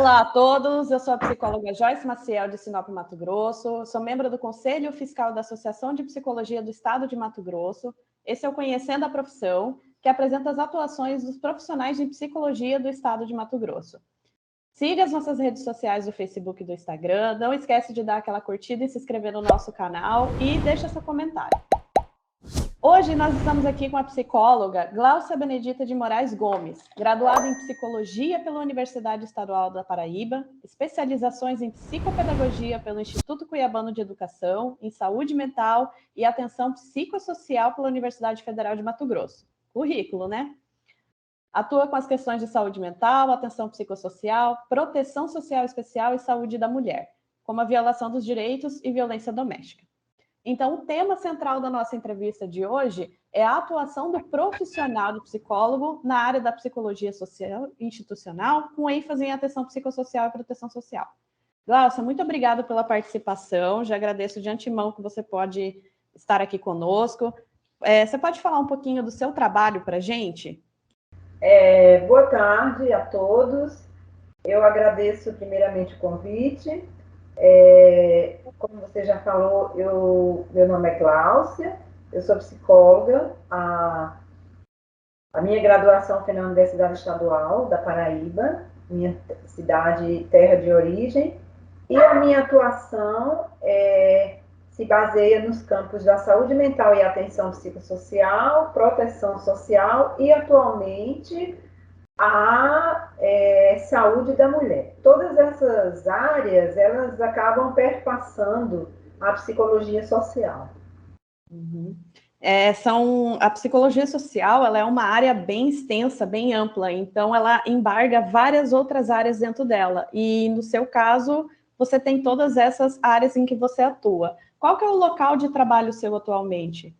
Olá a todos, eu sou a psicóloga Joyce Maciel, de Sinop, Mato Grosso, sou membro do Conselho Fiscal da Associação de Psicologia do Estado de Mato Grosso. Esse é o Conhecendo a Profissão, que apresenta as atuações dos profissionais de psicologia do Estado de Mato Grosso. Siga as nossas redes sociais do Facebook e do Instagram, não esquece de dar aquela curtida e se inscrever no nosso canal e deixa seu comentário. Hoje nós estamos aqui com a psicóloga Gláucia Benedita de Moraes Gomes, graduada em Psicologia pela Universidade Estadual da Paraíba, especializações em Psicopedagogia pelo Instituto Cuiabano de Educação, em Saúde Mental e Atenção Psicossocial pela Universidade Federal de Mato Grosso. Currículo, né? Atua com as questões de saúde mental, atenção psicossocial, proteção social especial e saúde da mulher, como a violação dos direitos e violência doméstica. Então, o tema central da nossa entrevista de hoje é a atuação do profissional do psicólogo na área da psicologia social institucional, com ênfase em atenção psicossocial e proteção social. Gláucia, muito obrigada pela participação, já agradeço de antemão que você pode estar aqui conosco. Você pode falar um pouquinho do seu trabalho para a gente? Boa tarde a todos, eu agradeço primeiramente o convite. Como você já falou, meu nome é Gláucia, eu sou psicóloga, a minha graduação foi na Universidade Estadual da Paraíba, minha cidade, terra de origem, e a minha atuação se baseia nos campos da saúde mental e atenção psicossocial, proteção social e, atualmente, a saúde da mulher. Todas essas áreas, elas acabam perpassando a psicologia social. Uhum. A psicologia social, ela é uma área bem extensa, bem ampla, então ela embarga várias outras áreas dentro dela, e no seu caso, você tem todas essas áreas em que você atua. Qual que é o local de trabalho seu atualmente?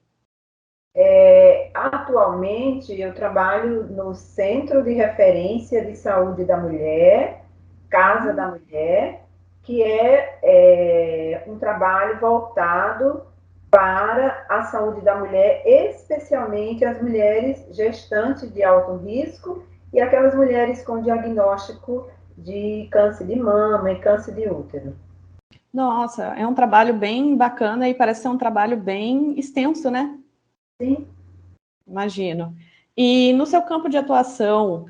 Atualmente, eu trabalho no Centro de Referência de Saúde da Mulher, Casa da Mulher, que é um trabalho voltado para a saúde da mulher, especialmente as mulheres gestantes de alto risco e aquelas mulheres com diagnóstico de câncer de mama e câncer de útero. Nossa, é um trabalho bem bacana e parece ser um trabalho bem extenso, né? Sim. Imagino. E no seu campo de atuação,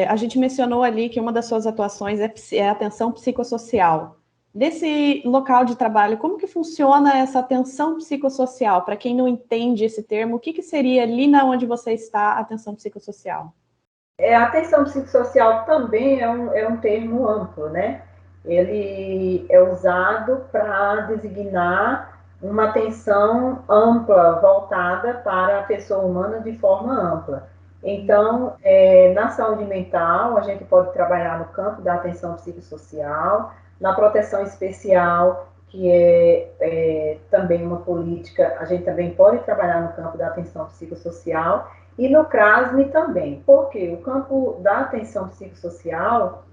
a gente mencionou ali que uma das suas atuações é a atenção psicossocial. Desse local de trabalho, como que funciona essa atenção psicossocial? Para quem não entende esse termo, o que seria ali na onde você está a atenção psicossocial? A atenção psicossocial também é um termo amplo, né? Ele é usado para designar uma atenção ampla, voltada para a pessoa humana de forma ampla. Então, na saúde mental, a gente pode trabalhar no campo da atenção psicossocial, na proteção especial, que é também uma política, a gente também pode trabalhar no campo da atenção psicossocial, e no CRASME também, porque o campo da atenção psicossocial,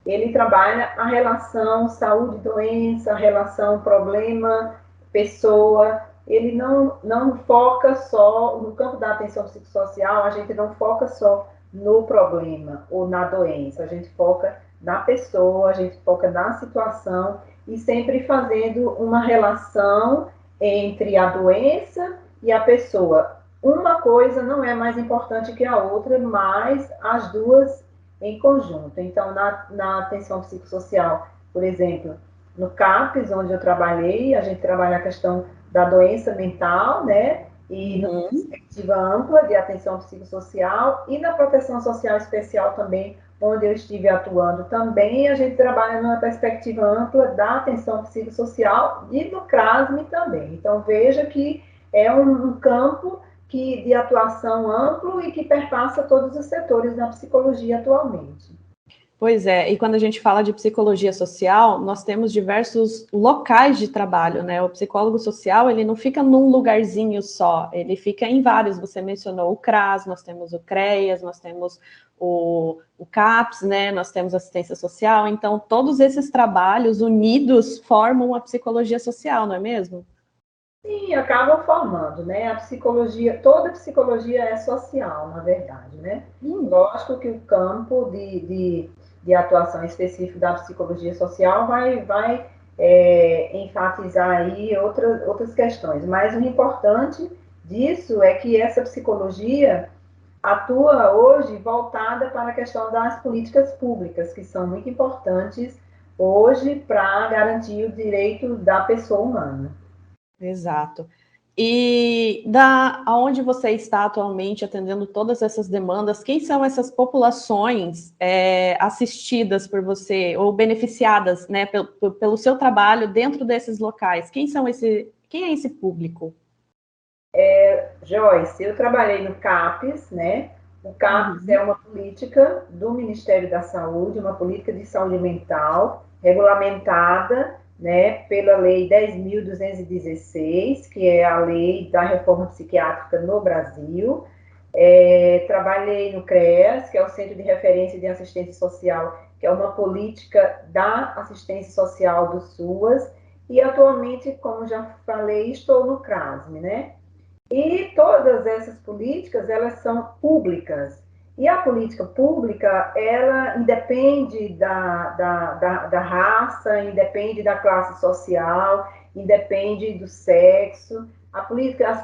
ele trabalha a relação saúde-doença, a relação problema-pessoa, ele não foca só, no campo da atenção psicossocial, a gente não foca só no problema ou na doença, a gente foca na pessoa, a gente foca na situação e sempre fazendo uma relação entre a doença e a pessoa. Uma coisa não é mais importante que a outra, mas as duas em conjunto. Então, na atenção psicossocial, por exemplo, no CAPES, onde eu trabalhei, a gente trabalha a questão da doença mental, né? E numa perspectiva ampla de atenção psicossocial, e na proteção social especial também, onde eu estive atuando também, a gente trabalha numa perspectiva ampla da atenção psicossocial e no CRASME também. Então, veja que é um campo de atuação amplo e que perpassa todos os setores da psicologia atualmente. Pois é, e quando a gente fala de psicologia social, nós temos diversos locais de trabalho, né? O psicólogo social, ele não fica num lugarzinho só, ele fica em vários. Você mencionou o CRAS, nós temos o CREAS, nós temos o CAPS, né? Nós temos assistência social. Então, todos esses trabalhos unidos formam a psicologia social, não é mesmo? Sim, acabam formando, né? A psicologia, toda psicologia é social, na verdade, né? Lógico que o campo de atuação específico da psicologia social vai enfatizar aí outras questões. Mas o importante disso é que essa psicologia atua hoje voltada para a questão das políticas públicas, que são muito importantes hoje para garantir o direito da pessoa humana. Exato. E aonde você está atualmente atendendo todas essas demandas, quem são essas populações assistidas por você ou beneficiadas, né, pelo seu trabalho dentro desses locais? Quem é esse público? Joyce, eu trabalhei no CAPES, né? O CAPES é uma política do Ministério da Saúde, uma política de saúde mental, regulamentada, né, pela Lei 10.216, que é a lei da reforma psiquiátrica no Brasil. Trabalhei no CREAS, que é o Centro de Referência de Assistência Social, que é uma política da assistência social do SUAS, e atualmente, como já falei, estou no CRASME, né? E todas essas políticas, elas são públicas. E a política pública, ela independe da raça, independe da classe social, independe do sexo. As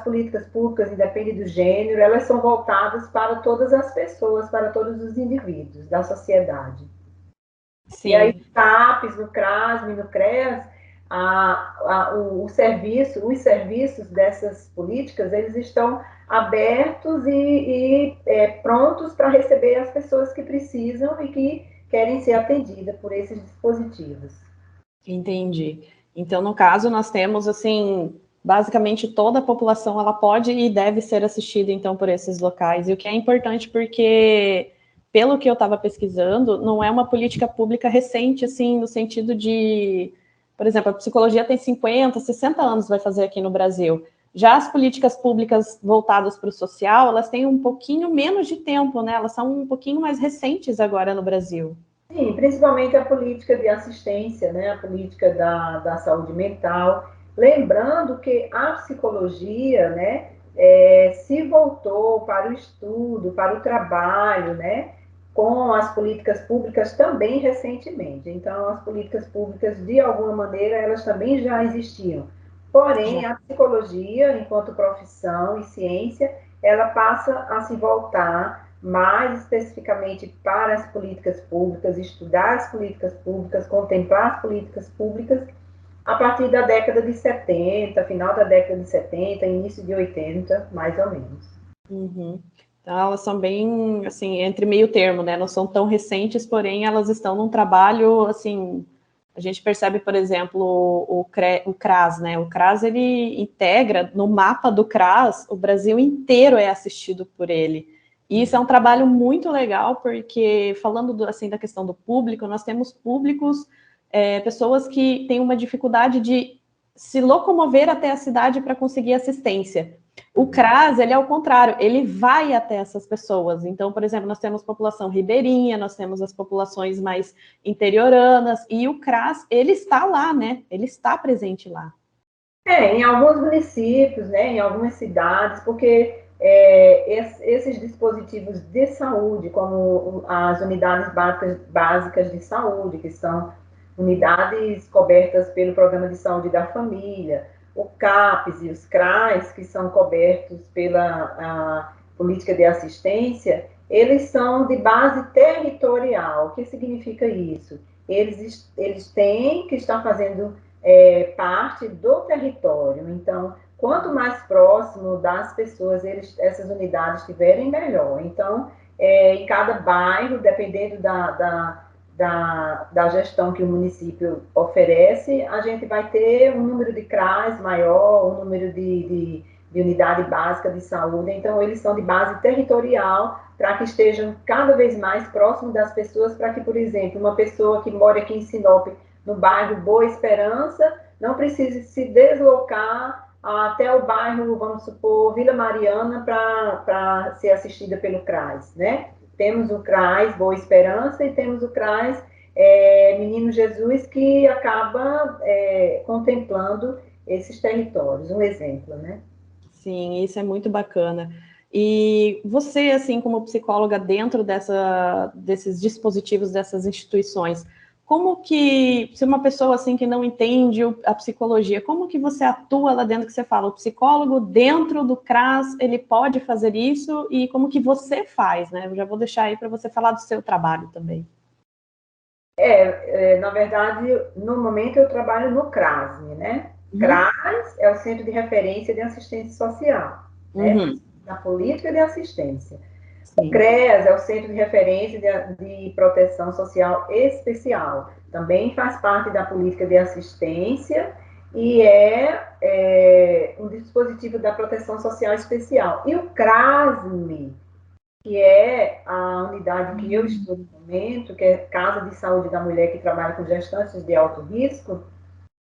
políticas públicas independem do gênero, elas são voltadas para todas as pessoas, para todos os indivíduos da sociedade. Sim. E aí, no CAPES, no CRASME, no CREAS, os serviços dessas políticas, eles estão abertos e prontos para receber as pessoas que precisam e que querem ser atendidas por esses dispositivos. Entendi. Então, no caso, nós temos, assim, basicamente toda a população, ela pode e deve ser assistida, então, por esses locais. E o que é importante porque, pelo que eu estava pesquisando, não é uma política pública recente, assim, no sentido de... Por exemplo, a psicologia tem 50, 60 anos, vai fazer aqui no Brasil. Já as políticas públicas voltadas para o social, elas têm um pouquinho menos de tempo, né? Elas são um pouquinho mais recentes agora no Brasil. Sim, principalmente a política de assistência, né? A política da saúde mental. Lembrando que a psicologia, né, se voltou para o estudo, para o trabalho, né, com as políticas públicas também recentemente. Então, as políticas públicas, de alguma maneira, elas também já existiam. Porém, a psicologia, enquanto profissão e ciência, ela passa a se voltar mais especificamente para as políticas públicas, estudar as políticas públicas, contemplar as políticas públicas, a partir da década de 70, final da década de 70, início de 80, mais ou menos. Uhum. Então, elas são bem, assim, entre meio termo, né? Não são tão recentes, porém, elas estão num trabalho, assim... A gente percebe, por exemplo, o CRAS, né? O CRAS, ele integra, no mapa do CRAS, o Brasil inteiro é assistido por ele. E isso é um trabalho muito legal, porque, falando, assim, da questão do público, nós temos públicos, pessoas que têm uma dificuldade de se locomover até a cidade para conseguir assistência. O CRAS, ele é o contrário, ele vai até essas pessoas. Então, por exemplo, nós temos população ribeirinha, nós temos as populações mais interioranas, e o CRAS, ele está lá, né? Ele está presente lá. Em alguns municípios, né, em algumas cidades, porque esses dispositivos de saúde, como as unidades básicas de saúde, que são unidades cobertas pelo Programa de Saúde da Família, o CAPES e os CRAs, que são cobertos pela política de assistência, eles são de base territorial. O que significa isso? Eles têm que estar fazendo parte do território. Então, quanto mais próximo das pessoas essas unidades estiverem, melhor. Então, em cada bairro, dependendo da gestão que o município oferece, a gente vai ter um número de CRAs maior, um número de unidade básica de saúde. Então, eles são de base territorial para que estejam cada vez mais próximos das pessoas, para que, por exemplo, uma pessoa que mora aqui em Sinop, no bairro Boa Esperança, não precise se deslocar até o bairro, vamos supor, Vila Mariana, para ser assistida pelo CRAS, né? Temos o CRAS Boa Esperança e temos o CRAS Menino Jesus, que acaba contemplando esses territórios, um exemplo, né? Sim, isso é muito bacana. E você, assim, como psicóloga dentro desses dispositivos, dessas instituições, como que, se uma pessoa assim que não entende a psicologia, como que você atua lá dentro, que você fala, o psicólogo dentro do CRAS, ele pode fazer isso, e como que você faz, né? Eu já vou deixar aí para você falar do seu trabalho também. Na verdade, no momento eu trabalho no CRASM, né? CRAS é o Centro de Referência de Assistência Social, né? Na política de assistência. Sim. O CREAS é o Centro de Referência de Proteção Social Especial. Também faz parte da política de assistência e é um dispositivo da proteção social especial. E o CRASM, que é a unidade que eu estou no momento, que é Casa de Saúde da Mulher, que trabalha com gestantes de alto risco,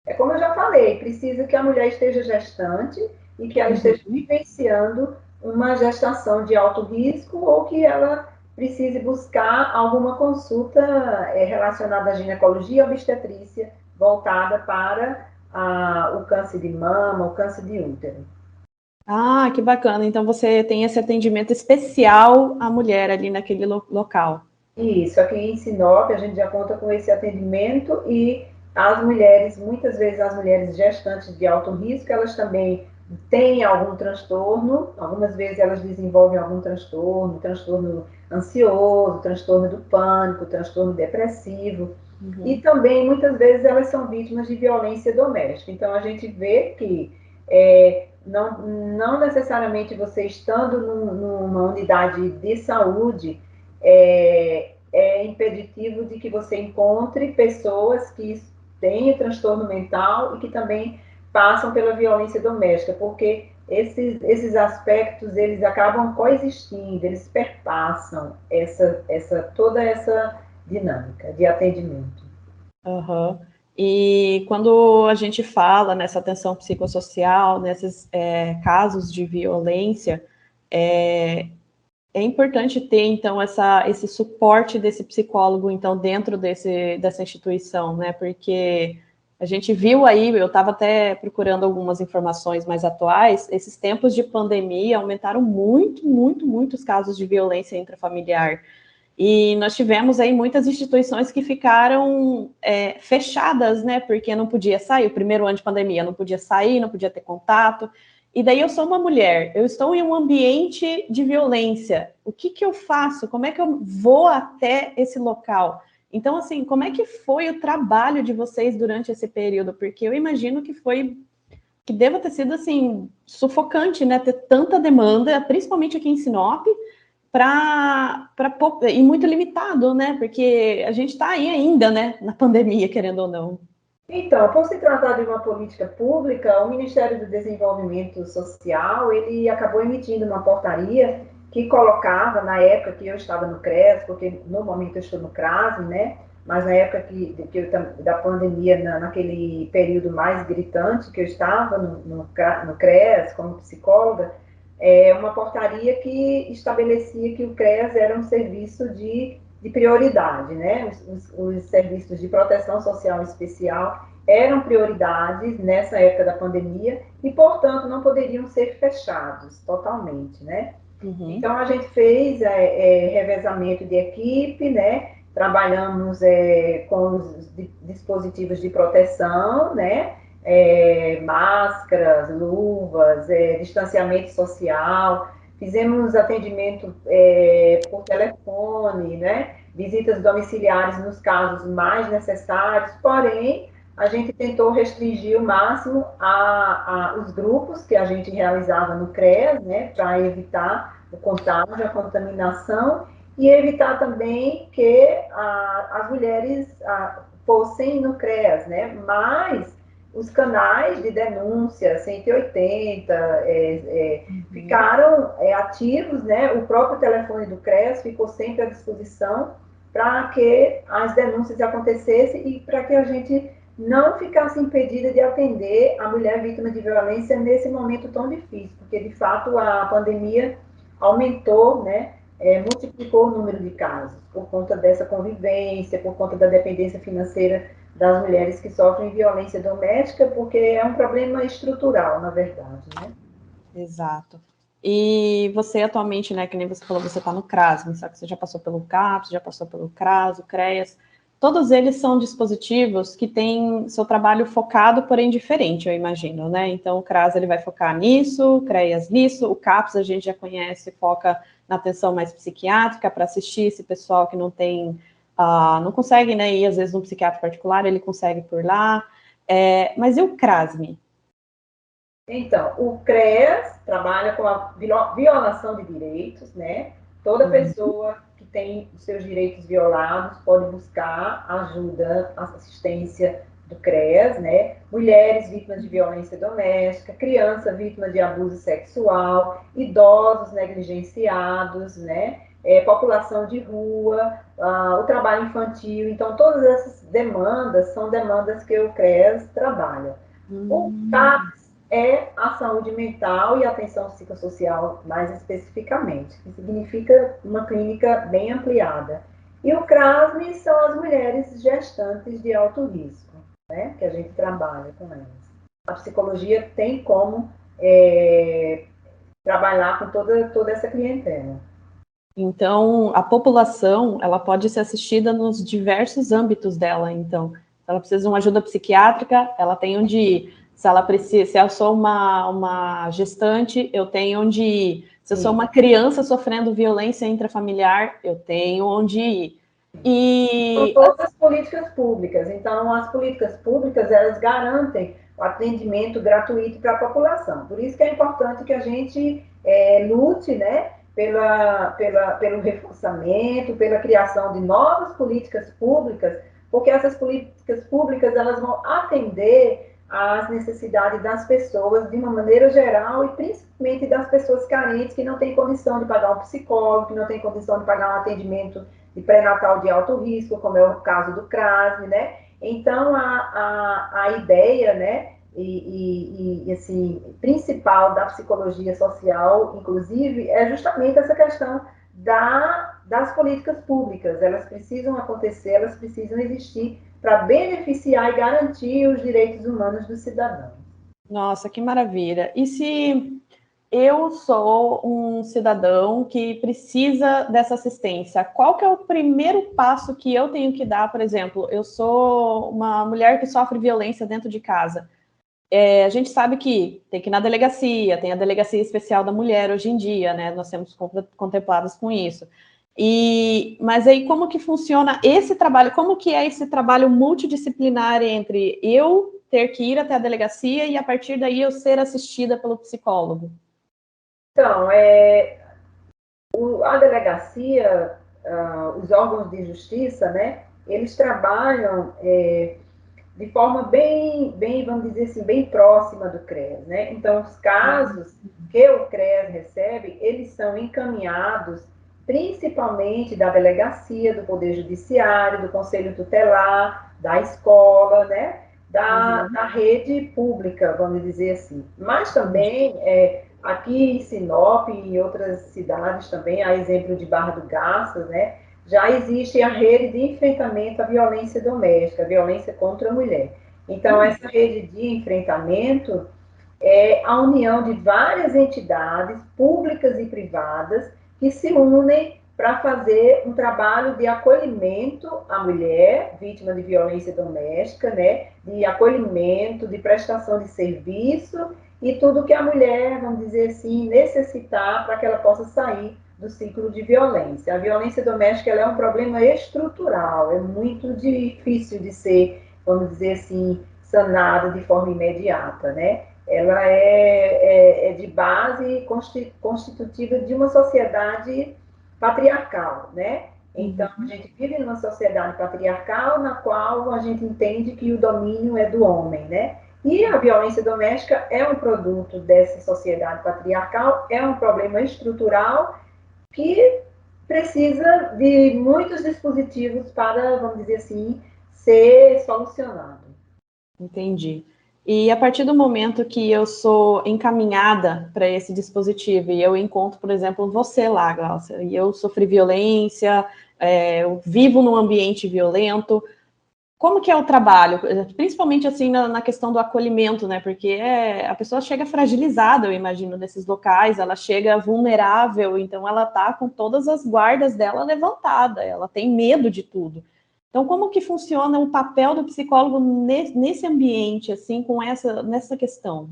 é como eu já falei, precisa que a mulher esteja gestante e que ela esteja vivenciando uma gestação de alto risco ou que ela precise buscar alguma consulta relacionada à ginecologia e obstetrícia voltada para o câncer de mama, o câncer de útero. Ah, que bacana. Então você tem esse atendimento especial à mulher ali naquele local. Isso, aqui em Sinop a gente já conta com esse atendimento e as mulheres, muitas vezes as mulheres gestantes de alto risco, elas também têm algum transtorno, algumas vezes elas desenvolvem algum transtorno, transtorno ansioso, transtorno do pânico, transtorno depressivo, e também muitas vezes elas são vítimas de violência doméstica. Então a gente vê que não necessariamente você estando numa unidade de saúde é impeditivo de que você encontre pessoas que têm transtorno mental e que também passam pela violência doméstica, porque esses aspectos, eles acabam coexistindo, eles perpassam toda essa dinâmica de atendimento. Uhum. E quando a gente fala nessa atenção psicossocial, nesses casos de violência, é importante ter, então, esse suporte desse psicólogo, então, dentro dessa instituição, né? Porque a gente viu aí, eu estava até procurando algumas informações mais atuais, esses tempos de pandemia aumentaram muito os casos de violência intrafamiliar. E nós tivemos aí muitas instituições que ficaram fechadas, né? Porque não podia sair, o primeiro ano de pandemia, não podia sair, não podia ter contato. E daí eu sou uma mulher, eu estou em um ambiente de violência. O que eu faço? Como é que eu vou até esse local? Então, assim, como é que foi o trabalho de vocês durante esse período? Porque eu imagino que deva ter sido, assim, sufocante, né? Ter tanta demanda, principalmente aqui em Sinop, e muito limitado, né? Porque a gente está aí ainda, né? Na pandemia, querendo ou não. Então, por se tratar de uma política pública, o Ministério do Desenvolvimento Social, ele acabou emitindo uma portaria que colocava, na época que eu estava no CRES, porque no momento eu estou no CRAS, né? Mas na época da pandemia, naquele período mais gritante que eu estava no CRES como psicóloga, uma portaria que estabelecia que o CRES era um serviço de prioridade, né? Os serviços de proteção social especial eram prioridades nessa época da pandemia e, portanto, não poderiam ser fechados totalmente, né? Então, a gente fez revezamento de equipe, né? Trabalhamos com os dispositivos de proteção, né? Máscaras, luvas, distanciamento social, fizemos atendimento por telefone, né? Visitas domiciliares nos casos mais necessários, porém, a gente tentou restringir o máximo os grupos que a gente realizava no CREAS, né? Para evitar o contágio, a contaminação, e evitar também que as mulheres fossem no CREAS, né? Mas os canais de denúncia 180 ficaram ativos, né? O próprio telefone do CREAS ficou sempre à disposição para que as denúncias acontecessem e para que a gente não ficasse impedida de atender a mulher vítima de violência nesse momento tão difícil, porque de fato a pandemia aumentou, né? Multiplicou o número de casos por conta dessa convivência, por conta da dependência financeira das mulheres que sofrem violência doméstica, porque é um problema estrutural, na verdade, né? Exato. E você atualmente, né, que nem você falou, você está no CRASM, só que você já passou pelo CAPS, já passou pelo CRAS, o CREAS. Todos eles são dispositivos que têm seu trabalho focado, porém diferente, eu imagino, né? Então, o CRAS ele vai focar nisso, o CREAS nisso, o CAPS a gente já conhece, foca na atenção mais psiquiátrica, para assistir esse pessoal que não tem, não consegue, né, ir às vezes num psiquiatra particular, ele consegue por lá. Mas e o CRASM? Então, o CREAS trabalha com a violação de direitos, né? Toda pessoa que tem os seus direitos violados pode buscar ajuda, assistência do CREAS, né? Mulheres vítimas de violência doméstica, criança vítima de abuso sexual, idosos negligenciados, né? População de rua, o trabalho infantil. Então, todas essas demandas são demandas que o CREAS trabalha. O CAPS é a saúde mental e atenção psicossocial mais especificamente, que significa uma clínica bem ampliada. E o CRASM são as mulheres gestantes de alto risco, né, que a gente trabalha com elas. A psicologia tem como trabalhar com toda essa clientela. Então, a população, ela pode ser assistida nos diversos âmbitos dela, então. Se ela precisa de uma ajuda psiquiátrica, ela tem onde ir. Se ela precisa, se eu sou uma gestante, eu tenho onde ir. Se eu sou uma criança sofrendo violência intrafamiliar, eu tenho onde ir. São todas as políticas públicas. Então, as políticas públicas, elas garantem o atendimento gratuito para a população. Por isso que é importante que a gente lute, né, pelo reforçamento, pela criação de novas políticas públicas, porque essas políticas públicas elas vão atender às necessidades das pessoas de uma maneira geral e principalmente das pessoas carentes que não têm condição de pagar um psicólogo, que não têm condição de pagar um atendimento de pré-natal de alto risco, como é o caso do CRASM, né? Então, a ideia, né, assim, principal da psicologia social, inclusive, é justamente essa questão das políticas públicas. Elas precisam acontecer, elas precisam existir para beneficiar e garantir os direitos humanos dos cidadãos. Nossa, que maravilha. E se eu sou um cidadão que precisa dessa assistência, qual que é o primeiro passo que eu tenho que dar? Por exemplo, eu sou uma mulher que sofre violência dentro de casa. A gente sabe que tem que ir na delegacia, tem a Delegacia Especial da Mulher hoje em dia, né? Nós temos contemplados com isso. Mas aí como que funciona esse trabalho? Como que é esse trabalho multidisciplinar entre eu ter que ir até a delegacia e a partir daí eu ser assistida pelo psicólogo? Então, a delegacia, os órgãos de justiça, né, eles trabalham de forma bem, vamos dizer assim, bem próxima do CREAS, né? Então, os casos que o CREAS recebe, eles são encaminhados principalmente da delegacia, do Poder Judiciário, do Conselho Tutelar, da escola, né? Da rede pública, vamos dizer assim. Mas também, aqui em Sinop e em outras cidades também, a exemplo de Barra do Garças, né? Já existe a rede de enfrentamento à violência doméstica, a violência contra a mulher. Então, essa rede de enfrentamento é a união de várias entidades públicas e privadas que se unem para fazer um trabalho de acolhimento à mulher vítima de violência doméstica, né? De acolhimento, de prestação de serviço e tudo que a mulher, vamos dizer assim, necessitar para que ela possa sair do ciclo de violência. A violência doméstica ela é um problema estrutural, é muito difícil de ser, vamos dizer assim, sanada de forma imediata, né? Ela é de base constitutiva de uma sociedade patriarcal, né? Então, a gente vive numa sociedade patriarcal na qual a gente entende que o domínio é do homem, né? E a violência doméstica é um produto dessa sociedade patriarcal, é um problema estrutural que precisa de muitos dispositivos para, vamos dizer assim, ser solucionado. Entendi. E a partir do momento que eu sou encaminhada para esse dispositivo e eu encontro, por exemplo, você lá, Glaucia, e eu sofri violência, eu vivo num ambiente violento, Como que é o trabalho? Principalmente, assim, na questão do acolhimento, né? Porque a pessoa chega fragilizada, eu imagino, nesses locais, ela chega vulnerável, então ela tá com todas as guardas dela levantada, ela tem medo de tudo. Então, como que funciona o papel do psicólogo nesse ambiente, assim, nessa questão?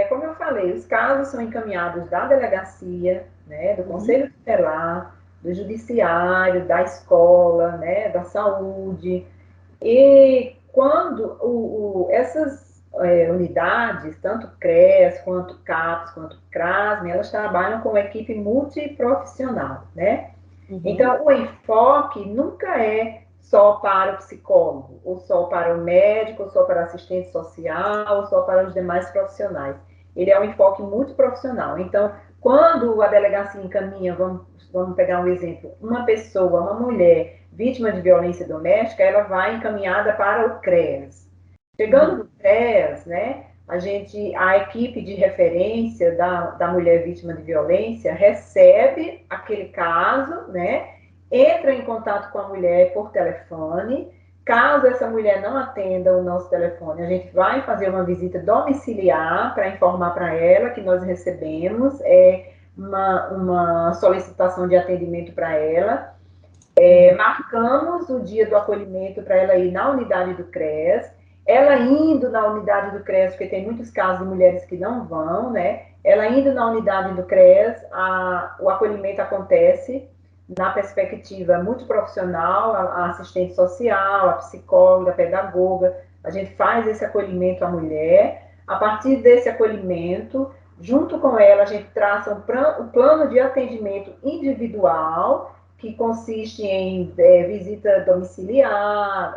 Como eu falei, os casos são encaminhados da delegacia, né, do Conselho Tutelar, do Judiciário, da escola, né, da saúde. E quando essas unidades, tanto CREAS, quanto CAPS, quanto CRASM, elas trabalham com equipe multiprofissional, né? Então, o enfoque nunca é só para o psicólogo, ou só para o médico, ou só para o assistente social, ou só para os demais profissionais. Ele é um enfoque multiprofissional. Então, quando a delegacia encaminha, vamos pegar um exemplo, uma pessoa, uma mulher vítima de violência doméstica, ela vai encaminhada para o CREAS. Chegando no CREAS, né, a equipe de referência da mulher vítima de violência recebe aquele caso, né, entra em contato com a mulher por telefone. Caso essa mulher não atenda o nosso telefone, a gente vai fazer uma visita domiciliar para informar para ela que nós recebemos uma solicitação de atendimento para ela. Marcamos o dia do acolhimento para ela ir na unidade do CREAS. Ela indo na unidade do CREAS, porque tem muitos casos de mulheres que não vão, né? Ela indo na unidade do CREAS, o acolhimento acontece na perspectiva multiprofissional, a assistente social, a psicóloga, a pedagoga. A gente faz esse acolhimento à mulher. A partir desse acolhimento, junto com ela, a gente traça um plano de atendimento individual, que consiste em visita domiciliar,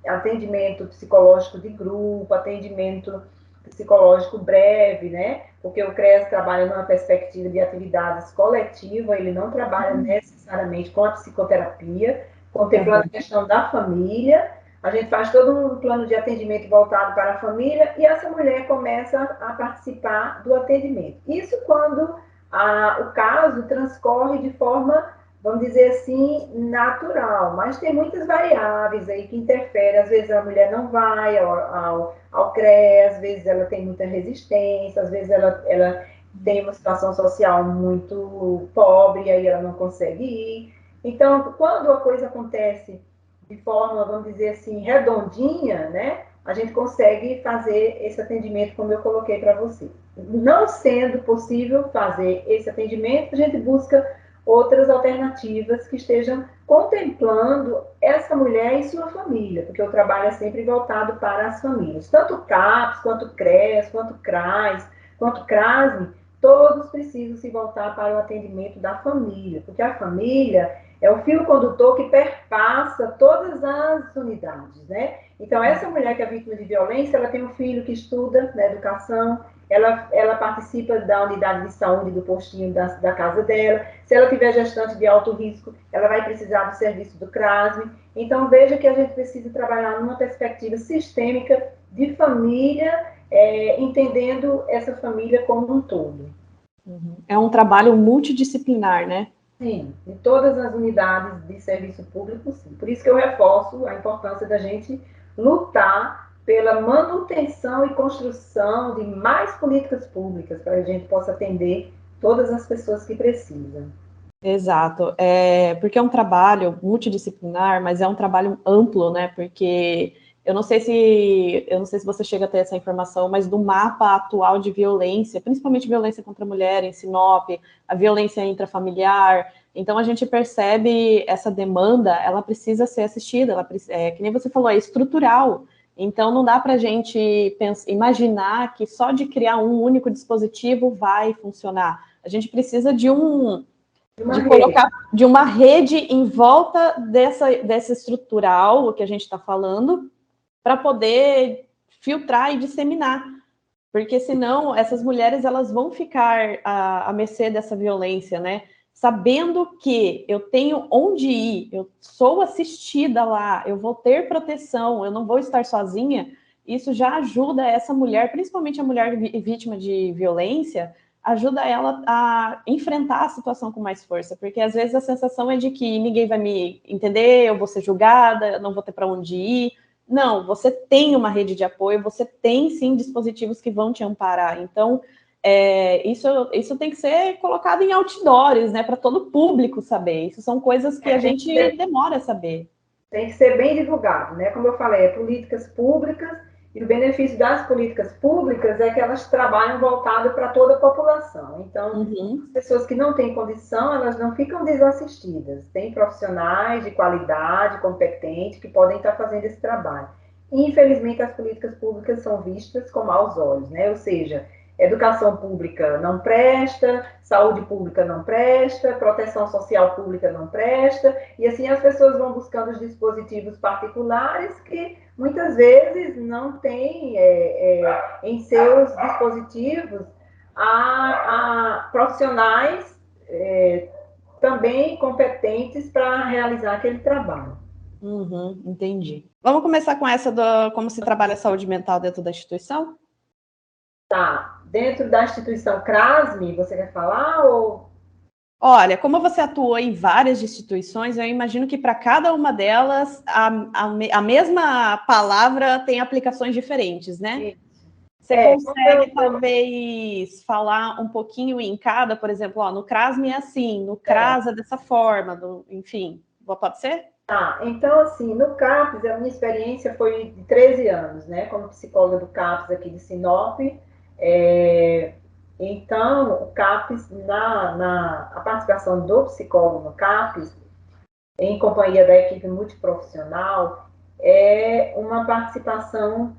atendimento psicológico de grupo, atendimento psicológico breve, né? Porque o CREAS trabalha numa perspectiva de atividades coletivas, ele não trabalha necessariamente com a psicoterapia, contemplando a questão da família. A gente faz todo um plano de atendimento voltado para a família e essa mulher começa a participar do atendimento. Isso quando o caso transcorre de forma, vamos dizer assim, natural, mas tem muitas variáveis aí que interferem. Às vezes a mulher não vai ao CREAS, às vezes ela tem muita resistência, às vezes ela tem uma situação social muito pobre e aí ela não consegue ir. Então, quando a coisa acontece de forma, vamos dizer assim, redondinha, né, a gente consegue fazer esse atendimento como eu coloquei para você. Não sendo possível fazer esse atendimento, a gente busca outras alternativas que estejam contemplando essa mulher e sua família, porque o trabalho é sempre voltado para as famílias. Tanto o CAPS, quanto o CREAS, quanto o CRAS, quanto o CRASM, todos precisam se voltar para o atendimento da família, porque a família é o fio condutor que perpassa todas as unidades, né? Então, essa mulher que é vítima de violência, ela tem um filho que estuda na educação, ela participa da unidade de saúde do postinho da casa dela. Se ela tiver gestante de alto risco, ela vai precisar do serviço do CRASM. Então, veja que a gente precisa trabalhar numa perspectiva sistêmica de família, entendendo essa família como um todo. É um trabalho multidisciplinar, né? Sim, em todas as unidades de serviço público, sim. Por isso que eu reforço a importância da gente lutar pela manutenção e construção de mais políticas públicas para que a gente possa atender todas as pessoas que precisam. Exato, porque é um trabalho multidisciplinar, mas é um trabalho amplo, né? Porque eu não sei se você chega a ter essa informação, mas do mapa atual de violência, principalmente violência contra a mulher em Sinop, a violência intrafamiliar, então a gente percebe essa demanda, ela precisa ser assistida, que nem você falou, é estrutural. Então não dá para a gente imaginar que só de criar um único dispositivo vai funcionar. A gente precisa de colocar de uma rede em volta dessa estrutural, o que a gente está falando, para poder filtrar e disseminar. Porque senão essas mulheres elas vão ficar à mercê dessa violência, né? Sabendo que eu tenho onde ir, eu sou assistida lá, eu vou ter proteção, eu não vou estar sozinha, isso já ajuda essa mulher, principalmente a mulher vítima de violência, ajuda ela a enfrentar a situação com mais força, porque às vezes a sensação é de que ninguém vai me entender, eu vou ser julgada, eu não vou ter para onde ir. Não, você tem uma rede de apoio, você tem sim dispositivos que vão te amparar. Então, isso tem que ser colocado em outdoors, né, para todo o público saber. Isso são coisas que a gente demora a saber. Tem que ser bem divulgado, né? Como eu falei, políticas públicas, e o benefício das políticas públicas é que elas trabalham voltado para toda a população. Então, as pessoas que não têm condição, elas não ficam desassistidas. Tem profissionais de qualidade, competentes, que podem estar fazendo esse trabalho. Infelizmente, as políticas públicas são vistas com maus olhos, né? Ou seja, educação pública não presta, saúde pública não presta, proteção social pública não presta, e assim as pessoas vão buscando os dispositivos particulares que muitas vezes não têm em seus dispositivos a profissionais também competentes para realizar aquele trabalho. Entendi. Vamos começar com essa como se trabalha a saúde mental dentro da instituição? Tá. Dentro da instituição CRASME, você quer falar ou... Olha, como você atuou em várias instituições, eu imagino que para cada uma delas a mesma palavra tem aplicações diferentes, né? Você consegue, talvez, falar um pouquinho em cada, por exemplo, no CRASME é assim, no CRAS é dessa forma, enfim, pode ser? Tá, então, assim, no CAPES, a minha experiência foi de 13 anos, né, como psicóloga do CAPES aqui de Sinop. Então, o CAPES, a participação do psicólogo no CAPES, em companhia da equipe multiprofissional, é uma participação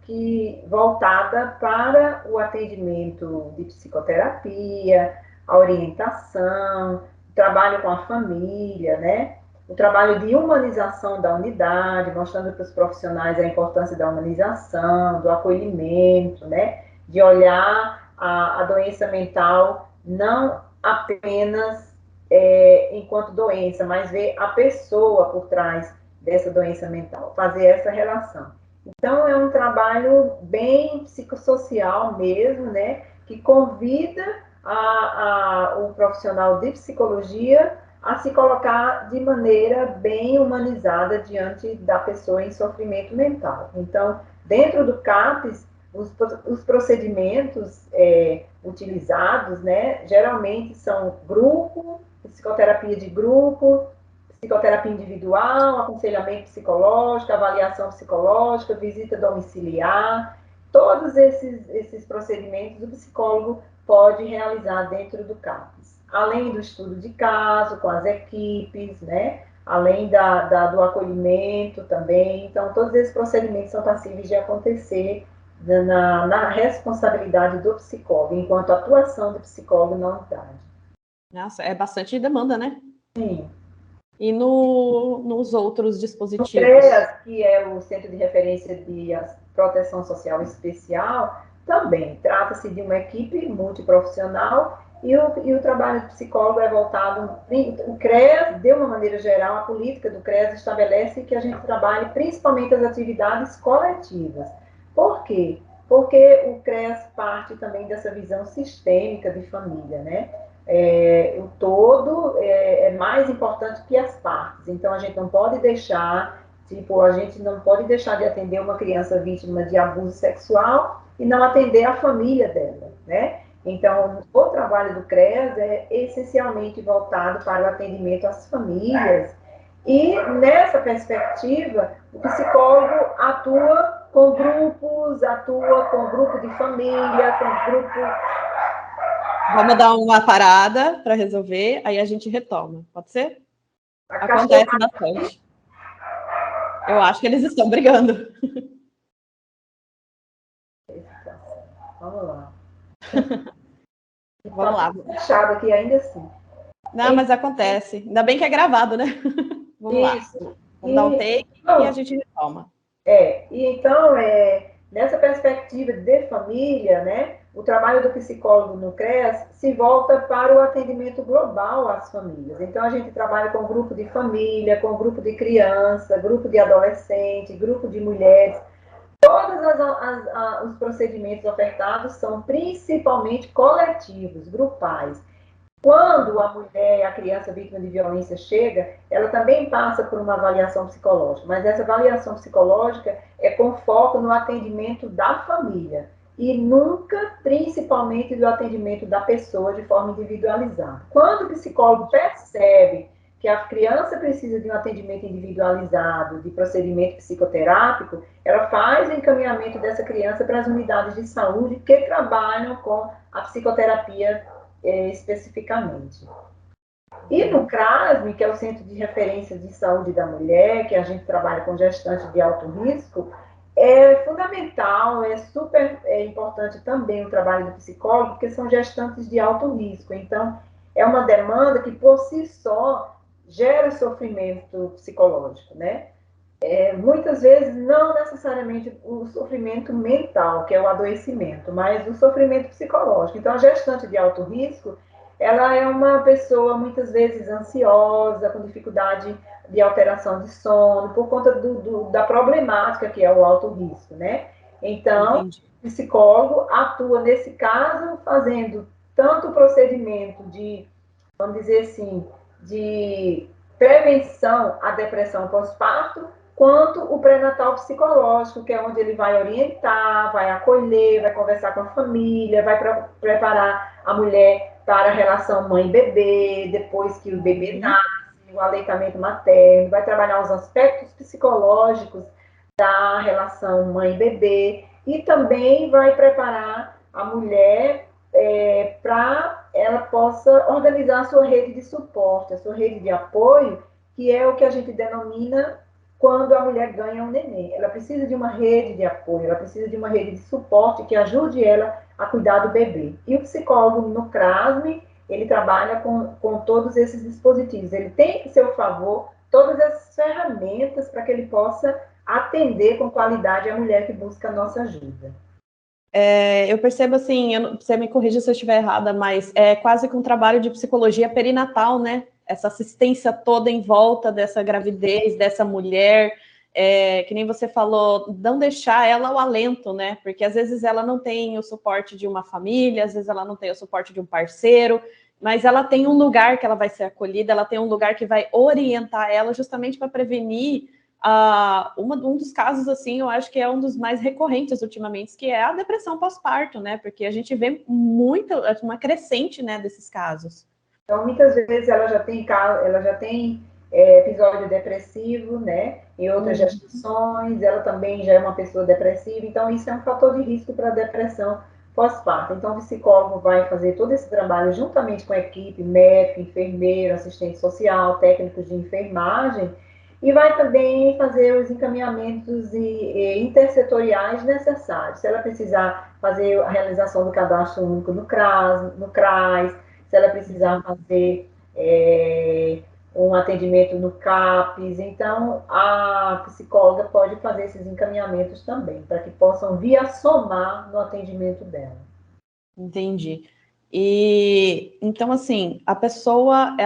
voltada para o atendimento de psicoterapia, a orientação, trabalho com a família, né? O trabalho de humanização da unidade, mostrando para os profissionais a importância da humanização, do acolhimento, né? De olhar a doença mental não apenas enquanto doença, mas ver a pessoa por trás dessa doença mental, fazer essa relação. Então, é um trabalho bem psicossocial mesmo, né? Que convida o profissional de psicologia a se colocar de maneira bem humanizada diante da pessoa em sofrimento mental. Então, dentro do CAPES, os procedimentos utilizados, né, geralmente são grupo, psicoterapia de grupo, psicoterapia individual, aconselhamento psicológico, avaliação psicológica, visita domiciliar. Todos esses procedimentos o psicólogo pode realizar dentro do CAPES. Além do estudo de caso com as equipes, né? Além do acolhimento também. Então, todos esses procedimentos são passíveis de acontecer na responsabilidade do psicólogo, enquanto atuação do psicólogo na unidade. Nossa, é bastante demanda, né? Sim. E nos outros dispositivos? O CREAS, que é o Centro de Referência de Proteção Social Especial, também trata-se de uma equipe multiprofissional e o trabalho do psicólogo é voltado... O CREAS, de uma maneira geral, a política do CREAS estabelece que a gente trabalhe principalmente as atividades coletivas. Por quê? Porque o CREAS parte também dessa visão sistêmica de família, né? O todo é mais importante que as partes. Então, a gente não pode deixar, a gente não pode deixar de atender uma criança vítima de abuso sexual e não atender a família dela, né? Então, o trabalho do CREAS é essencialmente voltado para o atendimento às famílias. E, nessa perspectiva, o psicólogo atua com grupos, atua com grupo de família, com grupo... Vamos dar uma parada para resolver, aí a gente retoma. Pode ser? Acontece bastante. Eu acho que eles estão brigando. Vamos lá. Vamos lá. Fechado aqui ainda assim. Não, mas acontece. Ainda bem que é gravado, né? Vamos lá. Vamos dar um take e a gente retoma. E então, nessa perspectiva de família, né, o trabalho do psicólogo no CREAS se volta para o atendimento global às famílias. Então, a gente trabalha com grupo de família, com grupo de criança, grupo de adolescente, grupo de mulheres. Todos os procedimentos ofertados são principalmente coletivos, grupais. Quando a mulher, a criança vítima de violência chega, ela também passa por uma avaliação psicológica, mas essa avaliação psicológica é com foco no atendimento da família e nunca, principalmente, do atendimento da pessoa de forma individualizada. Quando o psicólogo percebe que a criança precisa de um atendimento individualizado, de procedimento psicoterápico, ela faz o encaminhamento dessa criança para as unidades de saúde que trabalham com a psicoterapia especificamente. E no CRASM, que é o Centro de Referência de Saúde da Mulher, que a gente trabalha com gestantes de alto risco, é fundamental, é super importante também o trabalho do psicólogo, porque são gestantes de alto risco. Então, é uma demanda que, por si só, gera sofrimento psicológico, né? Muitas vezes, não necessariamente o sofrimento mental, que é o adoecimento, mas o sofrimento psicológico. Então, a gestante de alto risco, ela é uma pessoa, muitas vezes, ansiosa, com dificuldade de alteração de sono, por conta da problemática que é o alto risco, né? Então, Entendi. O psicólogo atua, nesse caso, fazendo tanto o procedimento de, vamos dizer assim, de prevenção à depressão pós-parto, quanto o pré-natal psicológico, que é onde ele vai orientar, vai acolher, vai conversar com a família, vai preparar a mulher para a relação mãe-bebê, depois que o bebê nasce, o aleitamento materno, vai trabalhar os aspectos psicológicos da relação mãe-bebê e também vai preparar a mulher para ela possa organizar a sua rede de suporte, a sua rede de apoio, que é o que a gente denomina quando a mulher ganha um neném. Ela precisa de uma rede de apoio, ela precisa de uma rede de suporte que ajude ela a cuidar do bebê. E o psicólogo no CRASM, ele trabalha com todos esses dispositivos. Ele tem em seu favor todas as ferramentas para que ele possa atender com qualidade a mulher que busca a nossa ajuda. Eu percebo assim, você me corrija se eu estiver errada, mas é quase que um trabalho de psicologia perinatal, né? Essa assistência toda em volta dessa gravidez, dessa mulher, que nem você falou, não deixar ela o alento, né? Porque às vezes ela não tem o suporte de uma família, às vezes ela não tem o suporte de um parceiro, mas ela tem um lugar que ela vai ser acolhida, ela tem um lugar que vai orientar ela justamente para prevenir um dos casos, assim, eu acho que é um dos mais recorrentes ultimamente, que é a depressão pós-parto, né? Porque a gente vê uma crescente, né, desses casos. Então, muitas vezes ela já tem episódio depressivo, né? Em outras gestações, ela também já é uma pessoa depressiva, então isso é um fator de risco para a depressão pós-parto. Então, o psicólogo vai fazer todo esse trabalho juntamente com a equipe, médico, enfermeiro, assistente social, técnicos de enfermagem, e vai também fazer os encaminhamentos intersetoriais necessários. Se ela precisar fazer a realização do cadastro único no CRAS, se ela precisar fazer um atendimento no CAPES, então a psicóloga pode fazer esses encaminhamentos também, para que possam via somar no atendimento dela. Entendi. E então, assim, a pessoa,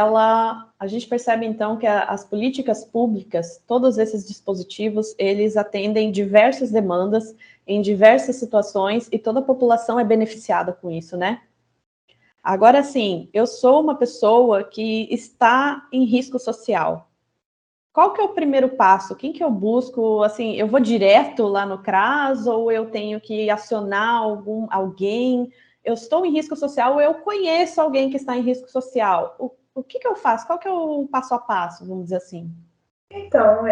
a gente percebe então que as políticas públicas, todos esses dispositivos, eles atendem diversas demandas em diversas situações e toda a população é beneficiada com isso, né? Agora, sim, eu sou uma pessoa que está em risco social. Qual que é o primeiro passo? Quem que eu busco? Assim, eu vou direto lá no CRAS ou eu tenho que acionar alguém? Eu estou em risco social ou eu conheço alguém que está em risco social? O que eu faço? Qual que é o passo a passo, vamos dizer assim? Então,